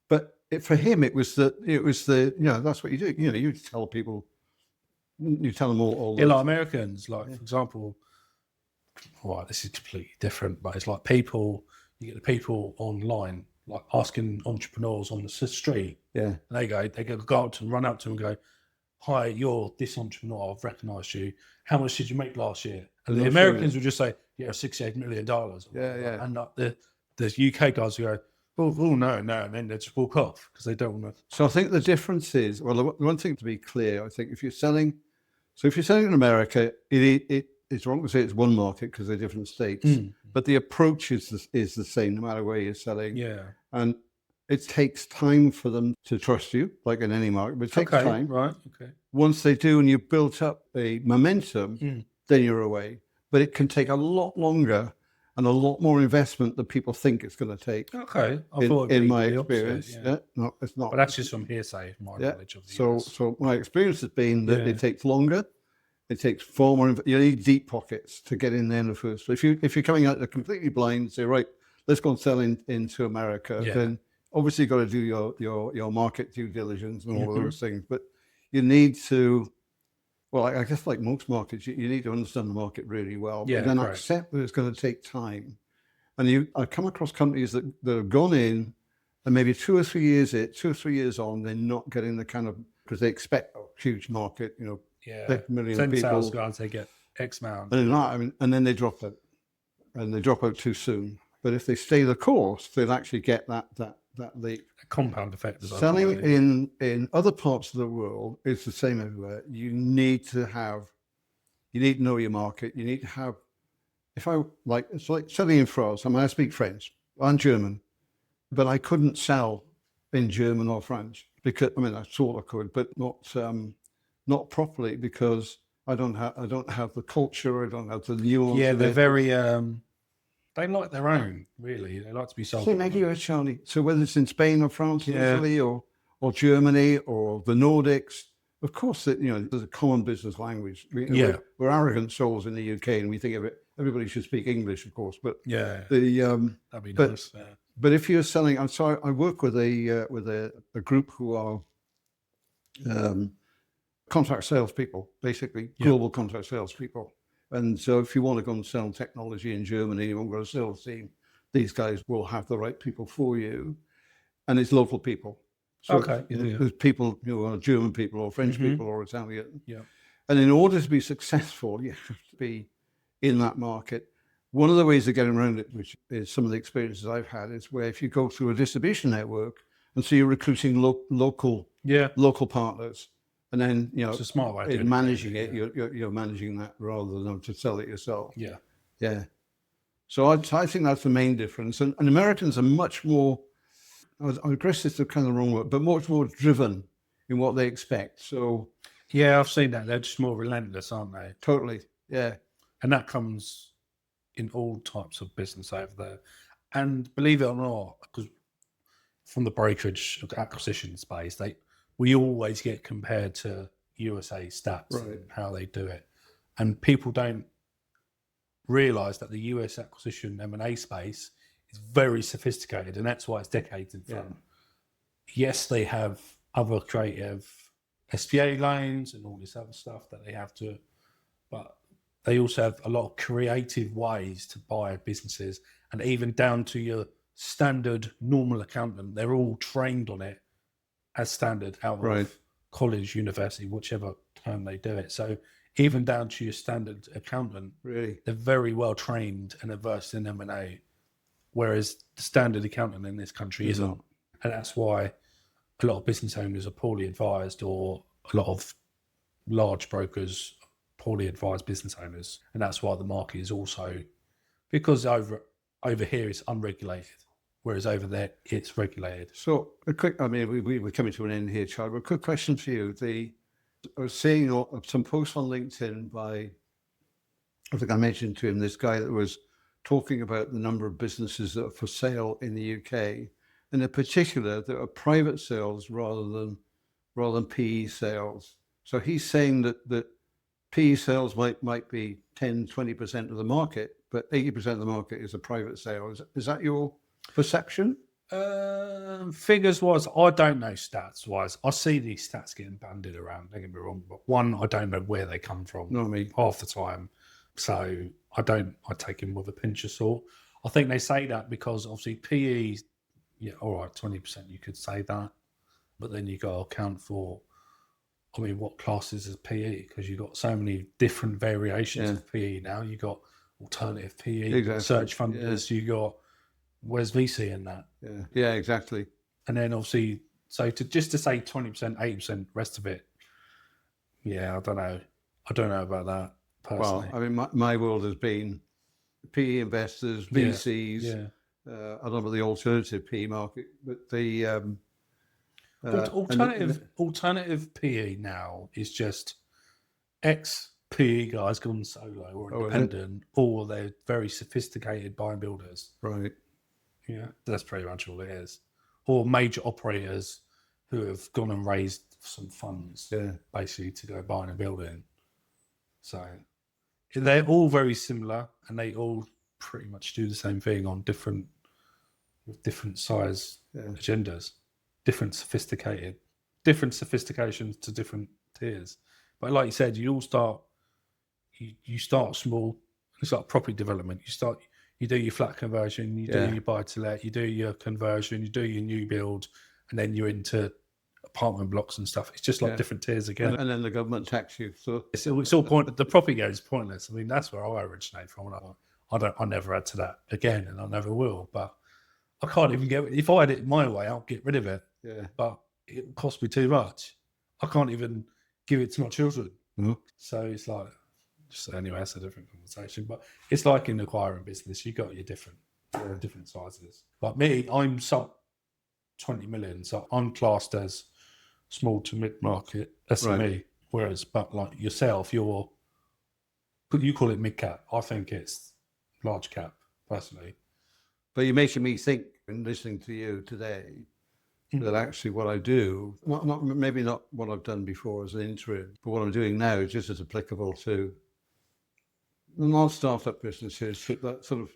But for him, it was the that's what you do. You tell people, you tell them all. Yeah, like Americans, for example. Right, this is completely different, but it's like you get the people online, like asking entrepreneurs on the street. Yeah, and they go up to them, run up to them, and go, "Hi, you're this entrepreneur. I've recognised you. How much did you make last year?" And the Americans would just say, $68 million. Yeah. And the UK guys would go, "Oh, no," and then they just walk off because they don't want to. So I think the difference is, the one thing to be clear, I think if you're selling in America, it's wrong to say it's one market because they're different states, but the approach is the same no matter where you're selling. Yeah. And it takes time for them to trust you, like in any market, but it takes time. Right. Okay. Once they do and you've built up a momentum, then you're away. But it can take a lot longer and a lot more investment than people think it's going to take. Okay. In my experience. No, it's not. But that's just from hearsay, my knowledge of the US. So my experience has been that it takes longer. It takes far more. You need deep pockets to get in there in the first place. If you're coming out completely blind, say, right, let's go and sell into America, then obviously you've got to do your market due diligence and all of those things. But you need to, I guess like most markets, you need to understand the market really well. But then accept that it's going to take time. And I come across companies that have gone in and maybe 2 or 3 years on, they're not getting the kind of, because they expect a huge market, 6 million 10 people. sales guys, they get X amount. And then they drop it. And they drop out too soon. But if they stay the course, they'll actually get that leap. A compound effect. Selling in other parts of the world is the same everywhere. You need to know your market. You need to have, it's like selling in France. I speak French. I'm German. but I couldn't sell in German or French because, I mean, I thought I could, but not properly because I don't have the culture. I don't have the nuance. Yeah, they're very, they like their own, really. They like to be sold. Same idea, Charlie. So whether it's in Spain or France or Italy or Germany or the Nordics, of course, there's a common business language. We're arrogant souls in the UK, and we think everybody should speak English, of course. But that'd be nice. But if you're selling, I work with a group who are contract salespeople, basically global contract salespeople. And so if you want to go and sell technology in Germany, you want to go to a sales team, these guys will have the right people for you. And it's local people. So there's people, German people or French people or Italian. Yeah. And in order to be successful, you have to be in that market. One of the ways of getting around it, which is some of the experiences I've had, is where if you go through a distribution network and so you're recruiting local partners, and then it's a smart way in managing it, you're managing that rather than to sell it yourself. Yeah. So I think that's the main difference. And Americans are much more, aggressive is the kind of wrong word, but much more driven in what they expect. So I've seen that. They're just more relentless, aren't they? Totally. Yeah. And that comes in all types of business over there. And believe it or not, because from the brokerage acquisition space, we always get compared to USA stats and how they do it. And people don't realize that the US acquisition M&A space is very sophisticated, and that's why it's decades in front. Yes, they have other creative SBA loans and all this other stuff that they have to, but they also have a lot of creative ways to buy businesses, and even down to your standard normal accountant, they're all trained on it as standard out of college, university, whichever term they do it. So even down to your standard accountant, really, they're very well trained and versed in M&A, whereas the standard accountant in this country isn't. And that's why a lot of business owners are poorly advised, or a lot of large brokers poorly advised business owners. And that's why the market is also, because over here it's unregulated, whereas over there it's regulated. So we're coming to an end here, Charlie, but a quick question for you. I was seeing some posts on LinkedIn by, I think I mentioned to him, this guy that was talking about the number of businesses that are for sale in the UK, and in particular that are private sales rather than PE sales. So he's saying that PE sales might be 10, 20% of the market, but 80% of the market is a private sale. Is that your perception? Figures wise, I don't know stats wise. I see these stats getting bandied around, don't get me wrong, but one, I don't know where they come from half the time. So I take them with a pinch of salt. I think they say that because obviously PE, all right, 20% you could say that, but then you got to account for, what classes as PE, because you've got so many different variations of PE now. You got alternative PE, search funders, you got, where's VC in that? Yeah, exactly. And then obviously, so to say 20%, 80%, rest of it, I don't know. I don't know about that personally. Well, my world has been PE investors, VCs. I don't know about the alternative PE market, but the alternative PE now is just ex-PE guys gone solo or independent, or they're very sophisticated buy and builders. Right. Yeah, that's pretty much all it is. Or major operators who have gone and raised some funds, basically, to go buying a building. So they're all very similar, and they all pretty much do the same thing on different size agendas, different sophistications to different tiers. But like you said, you start small. It's like property development. You do your flat conversion, you do your buy-to-let, you do your conversion, you do your new build, and then you're into apartment blocks and stuff. It's just like different tiers again. And then the government tax you. So it's all pointless. The property game is pointless. I mean, that's where I originate from. I never add to that again, and I never will. But I can't even if I had it my way, I'll get rid of it. Yeah. But it costs me too much. I can't even give it to my children. Mm-hmm. So it's like, so anyway, that's a different conversation. But it's like in acquiring business, you got your different different sizes. Like me, I'm sub 20 million, so I'm classed as small to mid-market SME. Right. Whereas, but like yourself, you call it mid-cap. I think it's large cap, personally. But you're making me think, in listening to you today, that actually what I do, maybe not what I've done before as an interim, but what I'm doing now is just as applicable to non-startup businesses. That sort of,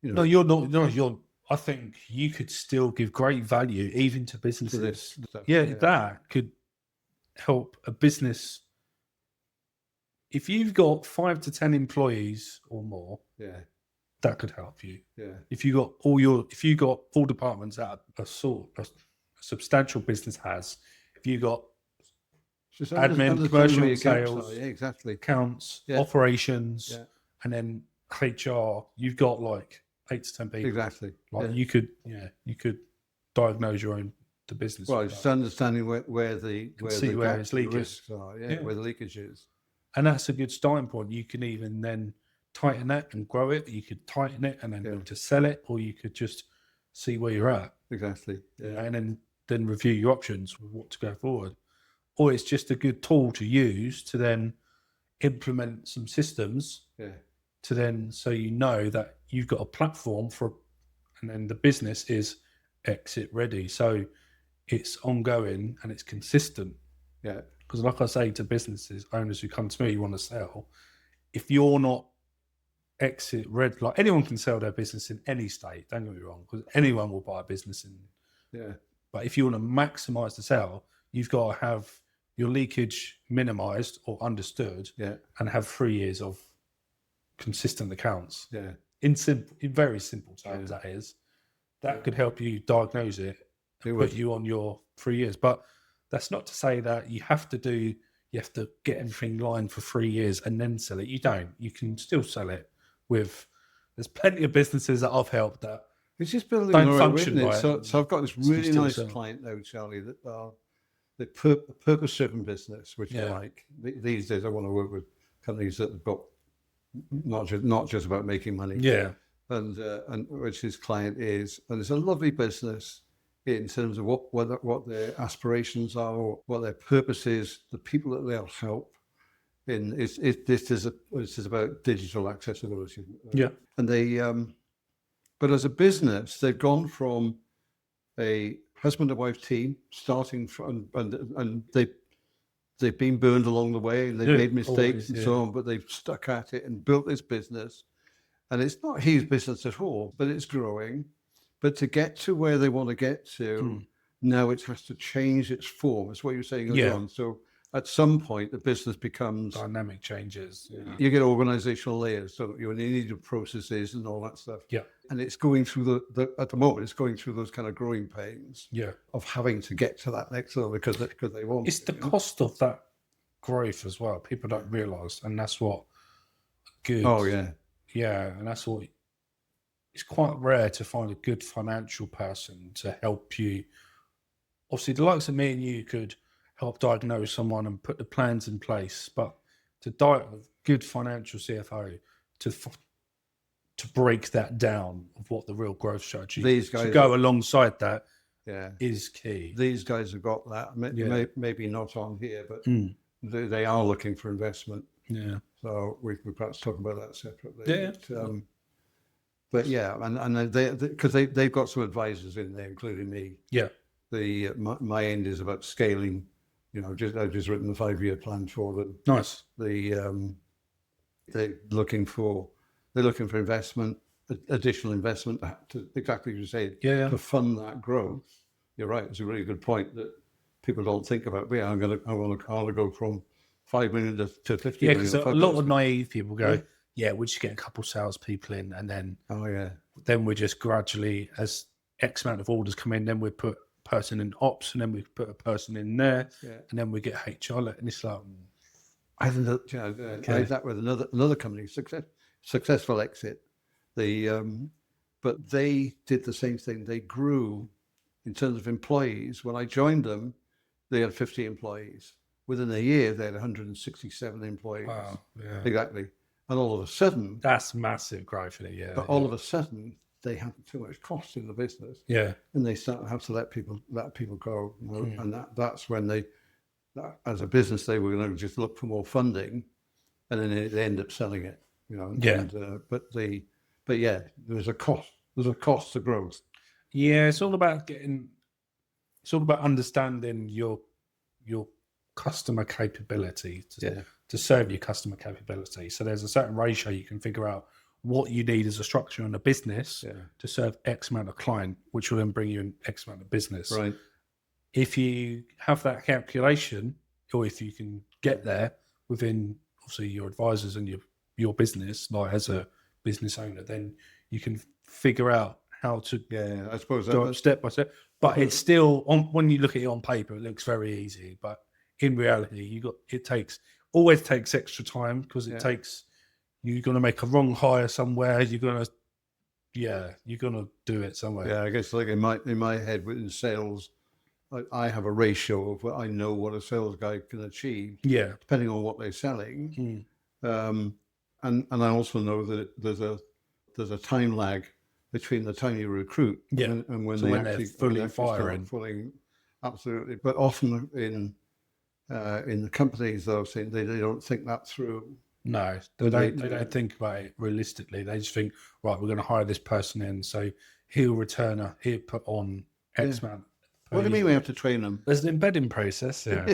No, you're not. No, I think you could still give great value even to businesses. this stuff. That could help a business. If you've got 5 to 10 employees or more, that could help you. Yeah. If you got all departments that a substantial business has, if you got admin, commercial, sales, exactly, accounts, operations, and then HR, you've got like 8 to 10 people. Exactly. Like you could diagnose your own the business. Well, just understanding where the leakage risks are, where the leakage is. And that's a good starting point. You can even then tighten it and grow it. You could tighten it and then to sell it, or you could just see where you're at. Exactly. Yeah. And then review your options with what to go forward. Or it's just a good tool to use to then implement some systems to then, so you know that you've got a platform and then the business is exit ready. So it's ongoing and it's consistent. Yeah. Because like I say to businesses, owners who come to me, you want to sell, if you're not exit ready, like anyone can sell their business in any state, don't get me wrong, because anyone will buy a business but if you want to maximize the sale, you've got to have your leakage minimized or understood and have 3 years of consistent accounts. Yeah. In very simple terms, that could help you diagnose it and put you on your 3 years. But that's not to say that you have to get everything lined for 3 years and then sell it. You don't. You can still sell it there's plenty of businesses that I've helped that it's just building don't function right. So I've got this really nice client now, Charlie, that are the purpose-driven business, which I like. These days I want to work with companies that have got not just about making money. Yeah. And which his client is. And it's a lovely business in terms of what their aspirations are, or what their purpose is, the people that they'll help. This is about digital accessibility. And they, but as a business, they've gone from a husband and wife team starting from, and they've been burned along the way, and they've made mistakes and so on, but they've stuck at it and built this business. And it's not his business at all, but it's growing. But to get to where they want to get to, now it has to change its form. That's what you're saying earlier on. So at some point, the business becomes dynamic changes. You get organizational layers, so you need your processes and all that stuff. Yeah. And it's going through at the moment, it's going through those kind of growing pains. Of having to get to that next level because they want. It's the cost of that growth as well. People don't realise, and that's what good. Oh yeah. Yeah, and that's what. It's quite rare to find a good financial person to help you. Obviously, the likes of me and you could help diagnose someone and put the plans in place, but a good financial CFO to break that down of what the real growth strategy to go alongside that is key. These guys have got that. Maybe not on here, but they are looking for investment. Yeah. So we perhaps talk about that separately. Yeah. But yeah, and because they've got some advisors in there, including me. Yeah. My end is about scaling. I've just written the 5-year plan for them. Nice. They're looking for investment, additional investment to exactly as you say, to fund that growth. You're right. It's a really good point that people don't think about. I want to go from 5 million to 50 million. Yeah, because a lot of naive people go, we'll just get a couple salespeople in, and then then we just gradually, as X amount of orders come in, then we put a person in ops, and then we put a person in there, and then we get HR. And it's like, I think that with another company, successful exit. But they did the same thing. They grew in terms of employees. When I joined them, they had 50 employees. Within a year, they had 167 employees. Wow. Yeah. Exactly. And all of a sudden, that's massive growth in a year. But all of a sudden, they have too much cost in the business. Yeah. And they start to have to let people go. And that's when as a business, they were going to just look for more funding, and then they end up selling it, Yeah. And, but yeah, there's a cost. There's a cost to growth. Yeah, it's all about understanding your customer capability to serve your customer capability. So there's a certain ratio you can figure out what you need as a structure in a business to serve X amount of client, which will then bring you an X amount of business. Right. If you have that calculation, or if you can get there within obviously your advisors and your business, like as a business owner, then you can figure out how to I suppose go step by step. But it's still when you look at it on paper, it looks very easy. But in reality, always takes extra time, because you're going to make a wrong hire somewhere. You're going to do it somewhere. Yeah, I guess like in my head within sales, I have a ratio of what I know what a sales guy can achieve. Yeah, depending on what they're selling. And I also know that there's a time lag between the time you recruit and when they're fully firing. Absolutely. But often in the companies, though, they don't think that through. No, they don't think about it realistically. They just think, right, we're going to hire this person in, so he'll put on X amount. What do you mean we have to train them? There's an embedding process. Yeah.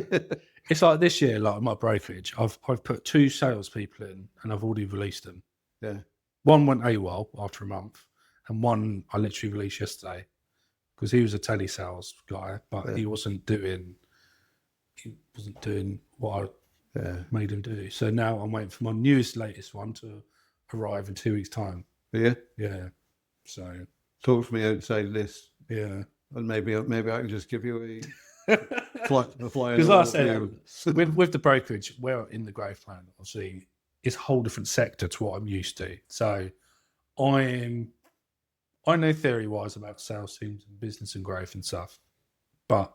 It's like this year, like my brokerage, I've put 2 salespeople in, and I've already released them. Yeah. One went AWOL after a month, and one I literally released yesterday, because he was a telesales guy, but he wasn't doing what I made him do. So now I'm waiting for my latest one to arrive in 2 weeks' time. Yeah. Yeah. So talk to me outside this. Yeah. And maybe I can just give you a fly. Because like I said, with the brokerage, we're in the growth plan. Obviously, it's a whole different sector to what I'm used to. So I know theory-wise about sales teams and business and growth and stuff, but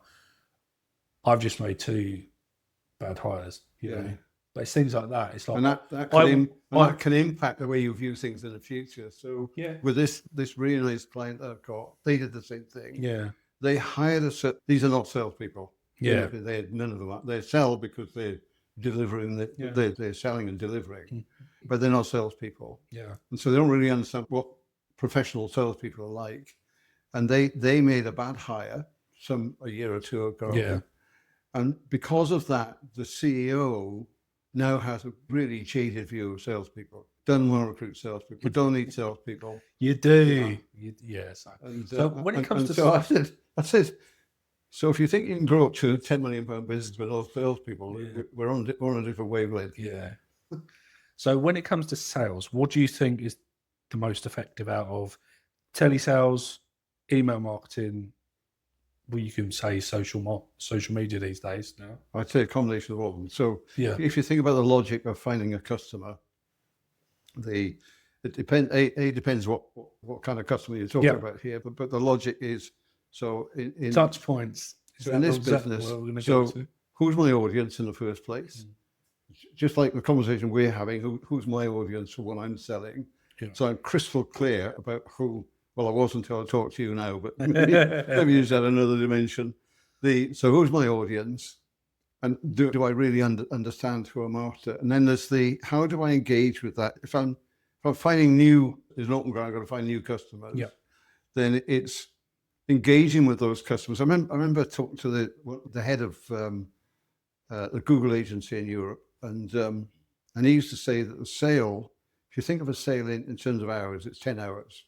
I've just made 2 bad hires. You know? But it seems like that. It's like, and that can impact the way you view things in the future. So with this really nice client that I've got, they did the same thing. Yeah. They hired these are not salespeople. Yeah. They none of them. They sell because they're delivering. They're selling and delivering, but they're not salespeople. Yeah. And so they don't really understand what professional salespeople are like. And they made a bad hire a year or 2 ago. Yeah. And because of that, the CEO now has a really jaded view of salespeople. Doesn't want to recruit salespeople. We don't need salespeople. You do. Yes. So when it comes to... I said, so if you think you can grow up to a £10 million business with all salespeople, we're on a different wavelength. Yeah. So when it comes to sales, what do you think is the most effective out of telesales, email marketing? Well, you can say social media these days now. I'd say a combination of all of them. So if you think about the logic of finding a customer, it depends what kind of customer you're talking about here. But the logic is, so in Touchpoints. So in this business, who's my audience in the first place? Just like the conversation we're having, who's my audience for what I'm selling? Yeah. So I'm crystal clear about who. Well, I was until I talk to you now, but let me use that another dimension. So who's my audience, and do I really understand who I'm after? And then there's how do I engage with that? If I'm finding there's an open ground, I've got to find new customers. Yeah. Then it's engaging with those customers. I remember talking to the head of the Google agency in Europe, and he used to say that the sale, if you think of a sale in terms of hours, it's 10 hours.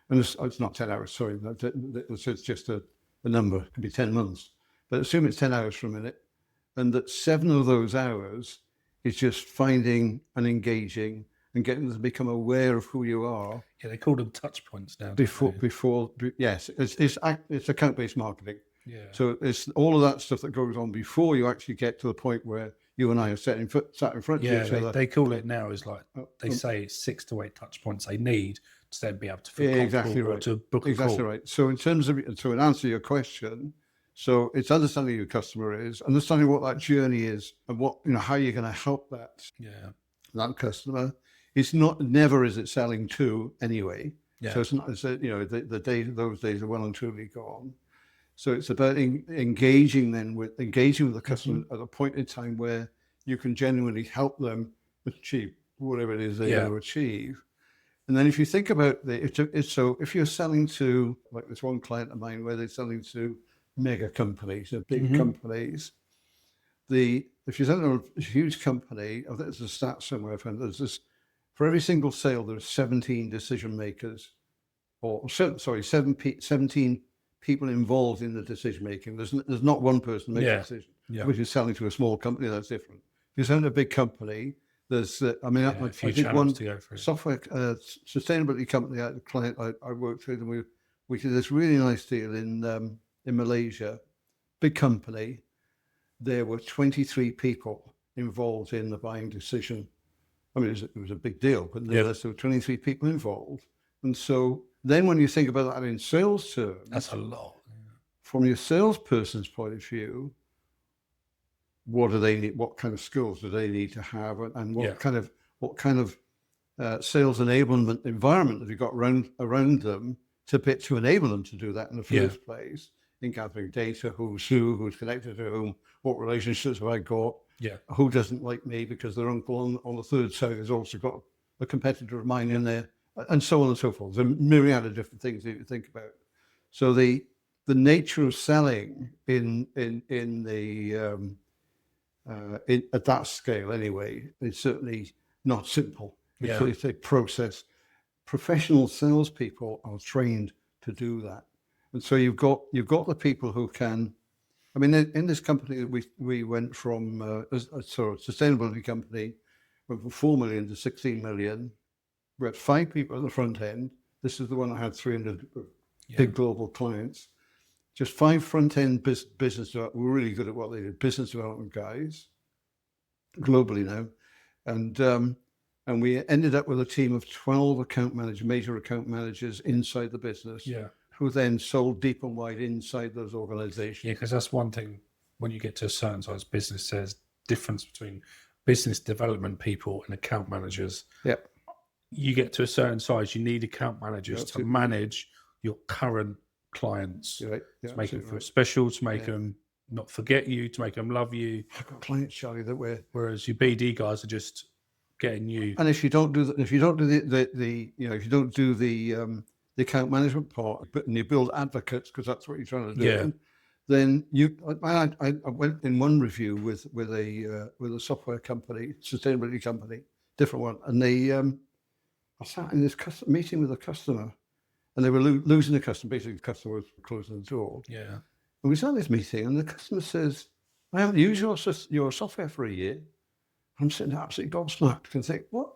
And it's not 10 hours, sorry. It's just a number. It could be 10 months. But assume it's 10 hours for a minute. And that 7 of those hours is just finding and engaging and getting them to become aware of who you are. Yeah, they call them touch points now. Yes, it's account-based marketing. Yeah. So it's all of that stuff that goes on before you actually get to the point where you and I are sat in front of each other. They call it now is like, they say it's 6 to 8 touch points they need to then be able to feel exactly right. to book a call. Right. So in answer to your question, so it's understanding who your customer is, understanding what that journey is, and how you're going to help that customer. It's never is it selling to anyway. So it's not, it's, those days are well and truly gone. So it's about engaging with the customer at a point in time where you can genuinely help them achieve whatever it is they want to achieve. And then if you think about if you're selling to, like this one client of mine where they're selling to mega companies, big companies, if you're selling to a huge company, I think there's a stat somewhere I found, for every single sale, there's 17 decision makers, 17 people involved in the decision making. There's not one person making a decision. Yeah. If you're selling to a small company, that's different. If you're selling to a big company, there's I think one software sustainability company, a client I worked with, and we did this really nice deal in Malaysia, big company. There were 23 people involved in the buying decision. I mean, it was a big deal, but there were 23 people involved. And so then when you think about that in sales terms, that's a lot. From your salesperson's point of view, what do they need? What kind of skills do they need to have, and what kind of sales enablement environment have you got around them to enable them to do that in the first place? In gathering data, who's connected to whom, what relationships have I got? Who doesn't like me because their uncle on the third side has also got a competitor of mine in there, and so on and so forth. There's a myriad of different things that you think about. So the nature of selling at that scale anyway, it's certainly not simple. It's a process. Professional salespeople are trained to do that. And so you've got the people who can. I mean, in this company, we went from a sustainability company, went from 4 million to 16 million. We had 5 people at the front end. This is the one that had 300 big global clients. Just 5 front end business development. We're really good at what they did. Business development guys, globally now, and we ended up with a team of 12 major account managers inside the business. Who then sold deep and wide inside those organizations. Yeah, because that's one thing when you get to a certain size business, there's difference between business development people and account managers. You get to a certain size, you need account managers to manage your current clients, to make them feel special, to make them not forget you, to make them love you. I've got clients, Charlie, whereas your BD guys are just getting you. And if you don't do the account management part, and you build advocates because that's what you're trying to do. Then I went in one review with a software company, sustainability company, different one, and I sat in this meeting with a customer, and they were losing the customer. Basically, the customer was closing the door. And we sat in this meeting, and the customer says, "I haven't used your software for a year." I'm sitting there absolutely gobsmacked and think, "What?"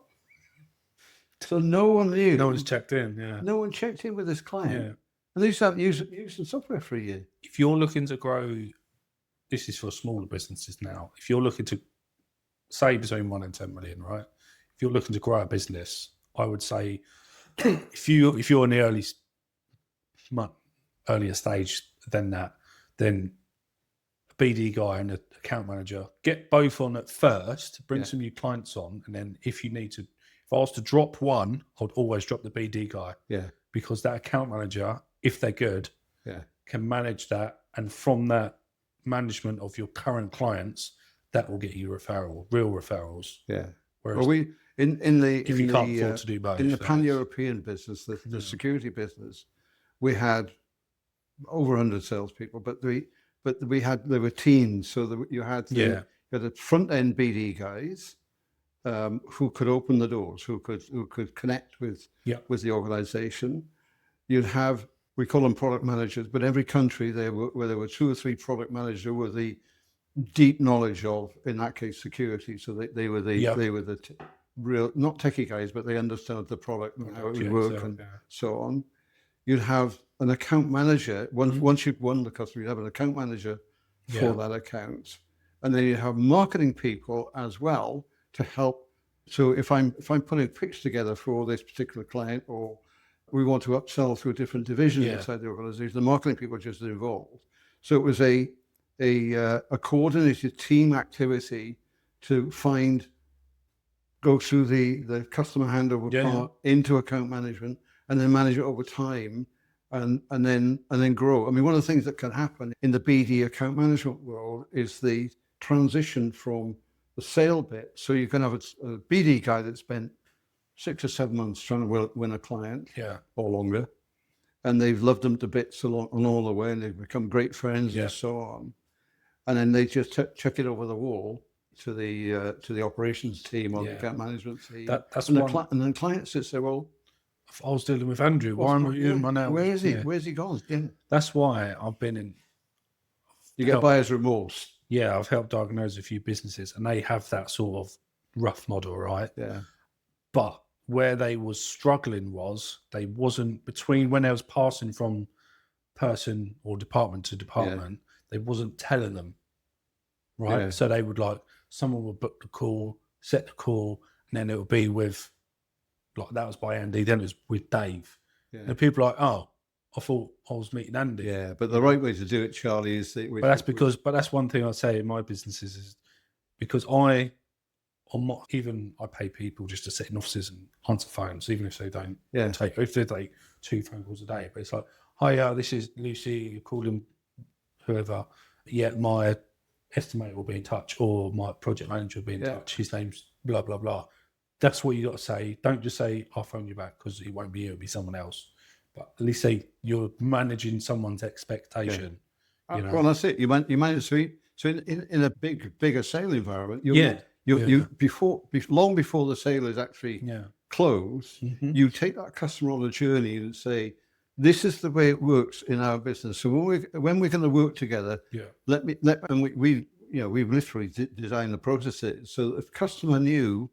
So no one knew. No one's checked in. No one checked in with this client. And they just haven't used the software for a year. If you're looking to grow, this is for smaller businesses now. If you're looking to say between 1 and 10 million, right? If you're looking to grow a business, I would say if you're in the earlier stage than that, then a BD guy and an account manager, get both on at first, bring some new clients on, and then if you need to. If I was to drop one, I'd always drop the BD guy. Because that account manager, if they're good, can manage that. And from that management of your current clients, that will get you real referrals. Whereas if you can't afford to do both. In the pan-European business, the security business, we had over 100 salespeople, but there were teams. So you had the front-end BD guys, who could open the doors, who could connect with the organization. You'd have, we call them product managers, but every country there were 2 or 3 product managers who were the deep knowledge of, in that case, security. So they were the real, not techie guys, but they understood the product and how it would work and so on. You'd have an account manager. Once you've won the customer, you'd have an account manager for that account, and then you have marketing people as well to help. So if I'm putting a pitch together for this particular client, or we want to upsell through a different division inside the organization, the marketing people are just involved. So it was a coordinated team activity to go through the customer handover part into account management, and then manage it over time, and then grow. I mean, one of the things that can happen in the BD account management world is the transition from the sale bit. So you can have a BD guy that spent 6 or 7 months trying to win a client, or longer, and they've loved them to bits along all the way, and they've become great friends and so on. And then they just chuck it over the wall to the operations team or the account management team. And then clients just say, well, if I was dealing with Andrew, why am I doing my now? Where is he? Where's he gone? Yeah. That's why I've been in. You get buyer's remorse. Yeah, I've helped diagnose a few businesses, and they have that sort of rough model, right? Yeah. But where they was struggling was they wasn't between when they was passing from person or department to department, they wasn't telling them, right? Yeah. So they would someone would book the call, set the call, and then it would be with, that was by Andy, then it was with Dave. Yeah. And people are like, oh, I thought I was meeting Andy. Yeah, but the right way to do it, Charlie, is that... But that's one thing I say in my businesses is because I pay people just to sit in offices and answer phones, even if they don't if they take 2 phone calls a day. But it's like, hi, this is Lucy, you're calling whoever. Yeah, my estimator will be in touch, or my project manager will be in touch. His name's blah, blah, blah. That's what you got to say. Don't just say, I'll phone you back, because it won't be you, it'll be someone else. But at least say you're managing someone's expectation. You know? Well, that's it. You manage to... So in a bigger sale environment, long before the sale is actually closed, you take that customer on a journey and say, this is the way it works in our business. So when we're going to work together, we've literally designed the processes so that if the customer knew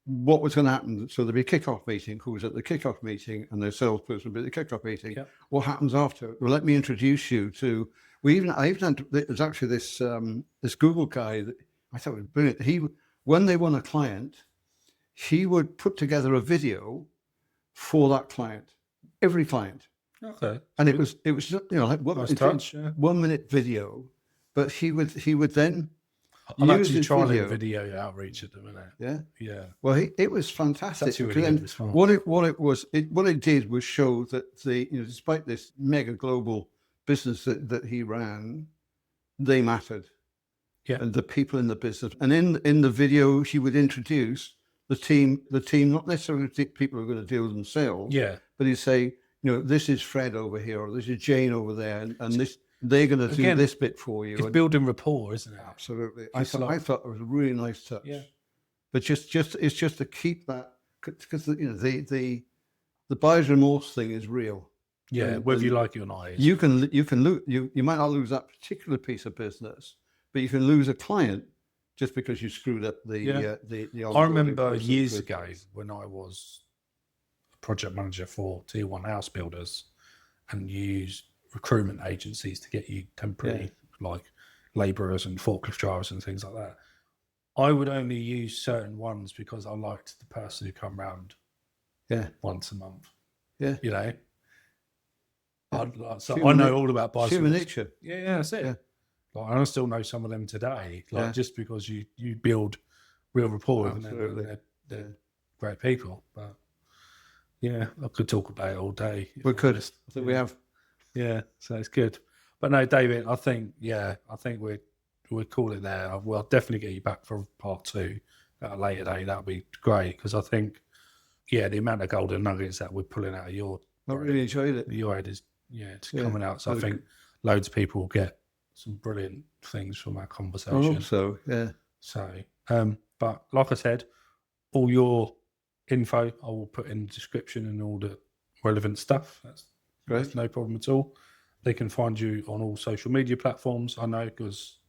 what was going to happen. So there'd be a kickoff meeting, who's at the kickoff meeting, and the salesperson would be at the kickoff meeting. What happens after? Well, let me introduce you to... there's actually this Google guy that I thought was brilliant. When they won a client, he would put together a video for that client, every client. Okay. And it was just, like 1 minute video, but he would then I'm actually trialing video outreach at the minute. Yeah. Well, it was fantastic. What it did was show that despite this mega global business that he ran, they mattered. Yeah. And the people in the business. And in the video, he would introduce the team, not necessarily the people who are going to deal with themselves. Yeah. But he'd say, this is Fred over here, or this is Jane over there, and this, they're going to do this bit for you. It's building rapport, isn't it? Absolutely. I thought it was a really nice touch. Yeah. But it's just to keep that, because the buyer's remorse thing is real. Yeah, whether you like it or not. You might not lose that particular piece of business, but you can lose a client just because you screwed up the I remember years ago when I was a project manager for Tier 1 house builders and used recruitment agencies to get you temporary like labourers and forklift drivers and things like that. I would only use certain ones because I liked the person who come round once a month. Yeah. I know all about buyers. Human nature. Yeah, that's it. Yeah. I still know some of them today. Just because you build real rapport with them, and they're great people. But yeah, I could talk about it all day. We could. I think we have. Yeah, so it's good. But no, David, I think we'll call it there. I'll definitely get you back for part 2 at a later date. That'll be great, because I think the amount of golden nuggets that we're pulling out of your... I really enjoyed it. Your head is it's coming out. So I think loads of people will get some brilliant things from our conversation. I hope so, yeah. So, but like I said, all your info I will put in the description and all the relevant stuff. That's great. No problem at all. They can find you on all social media platforms, I know, because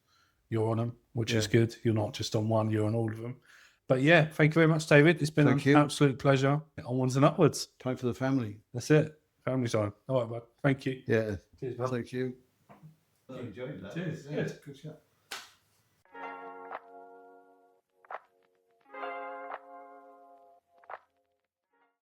you're on them, which is good. You're not just on one, you're on all of them. But yeah, thank you very much, David. It's been an absolute pleasure. Onwards and upwards. Time for the family. That's it. Family time. All right, bud. Thank you. Yeah. Cheers, bud. Thank you. I enjoyed that. Cheers. Yeah. Good chat.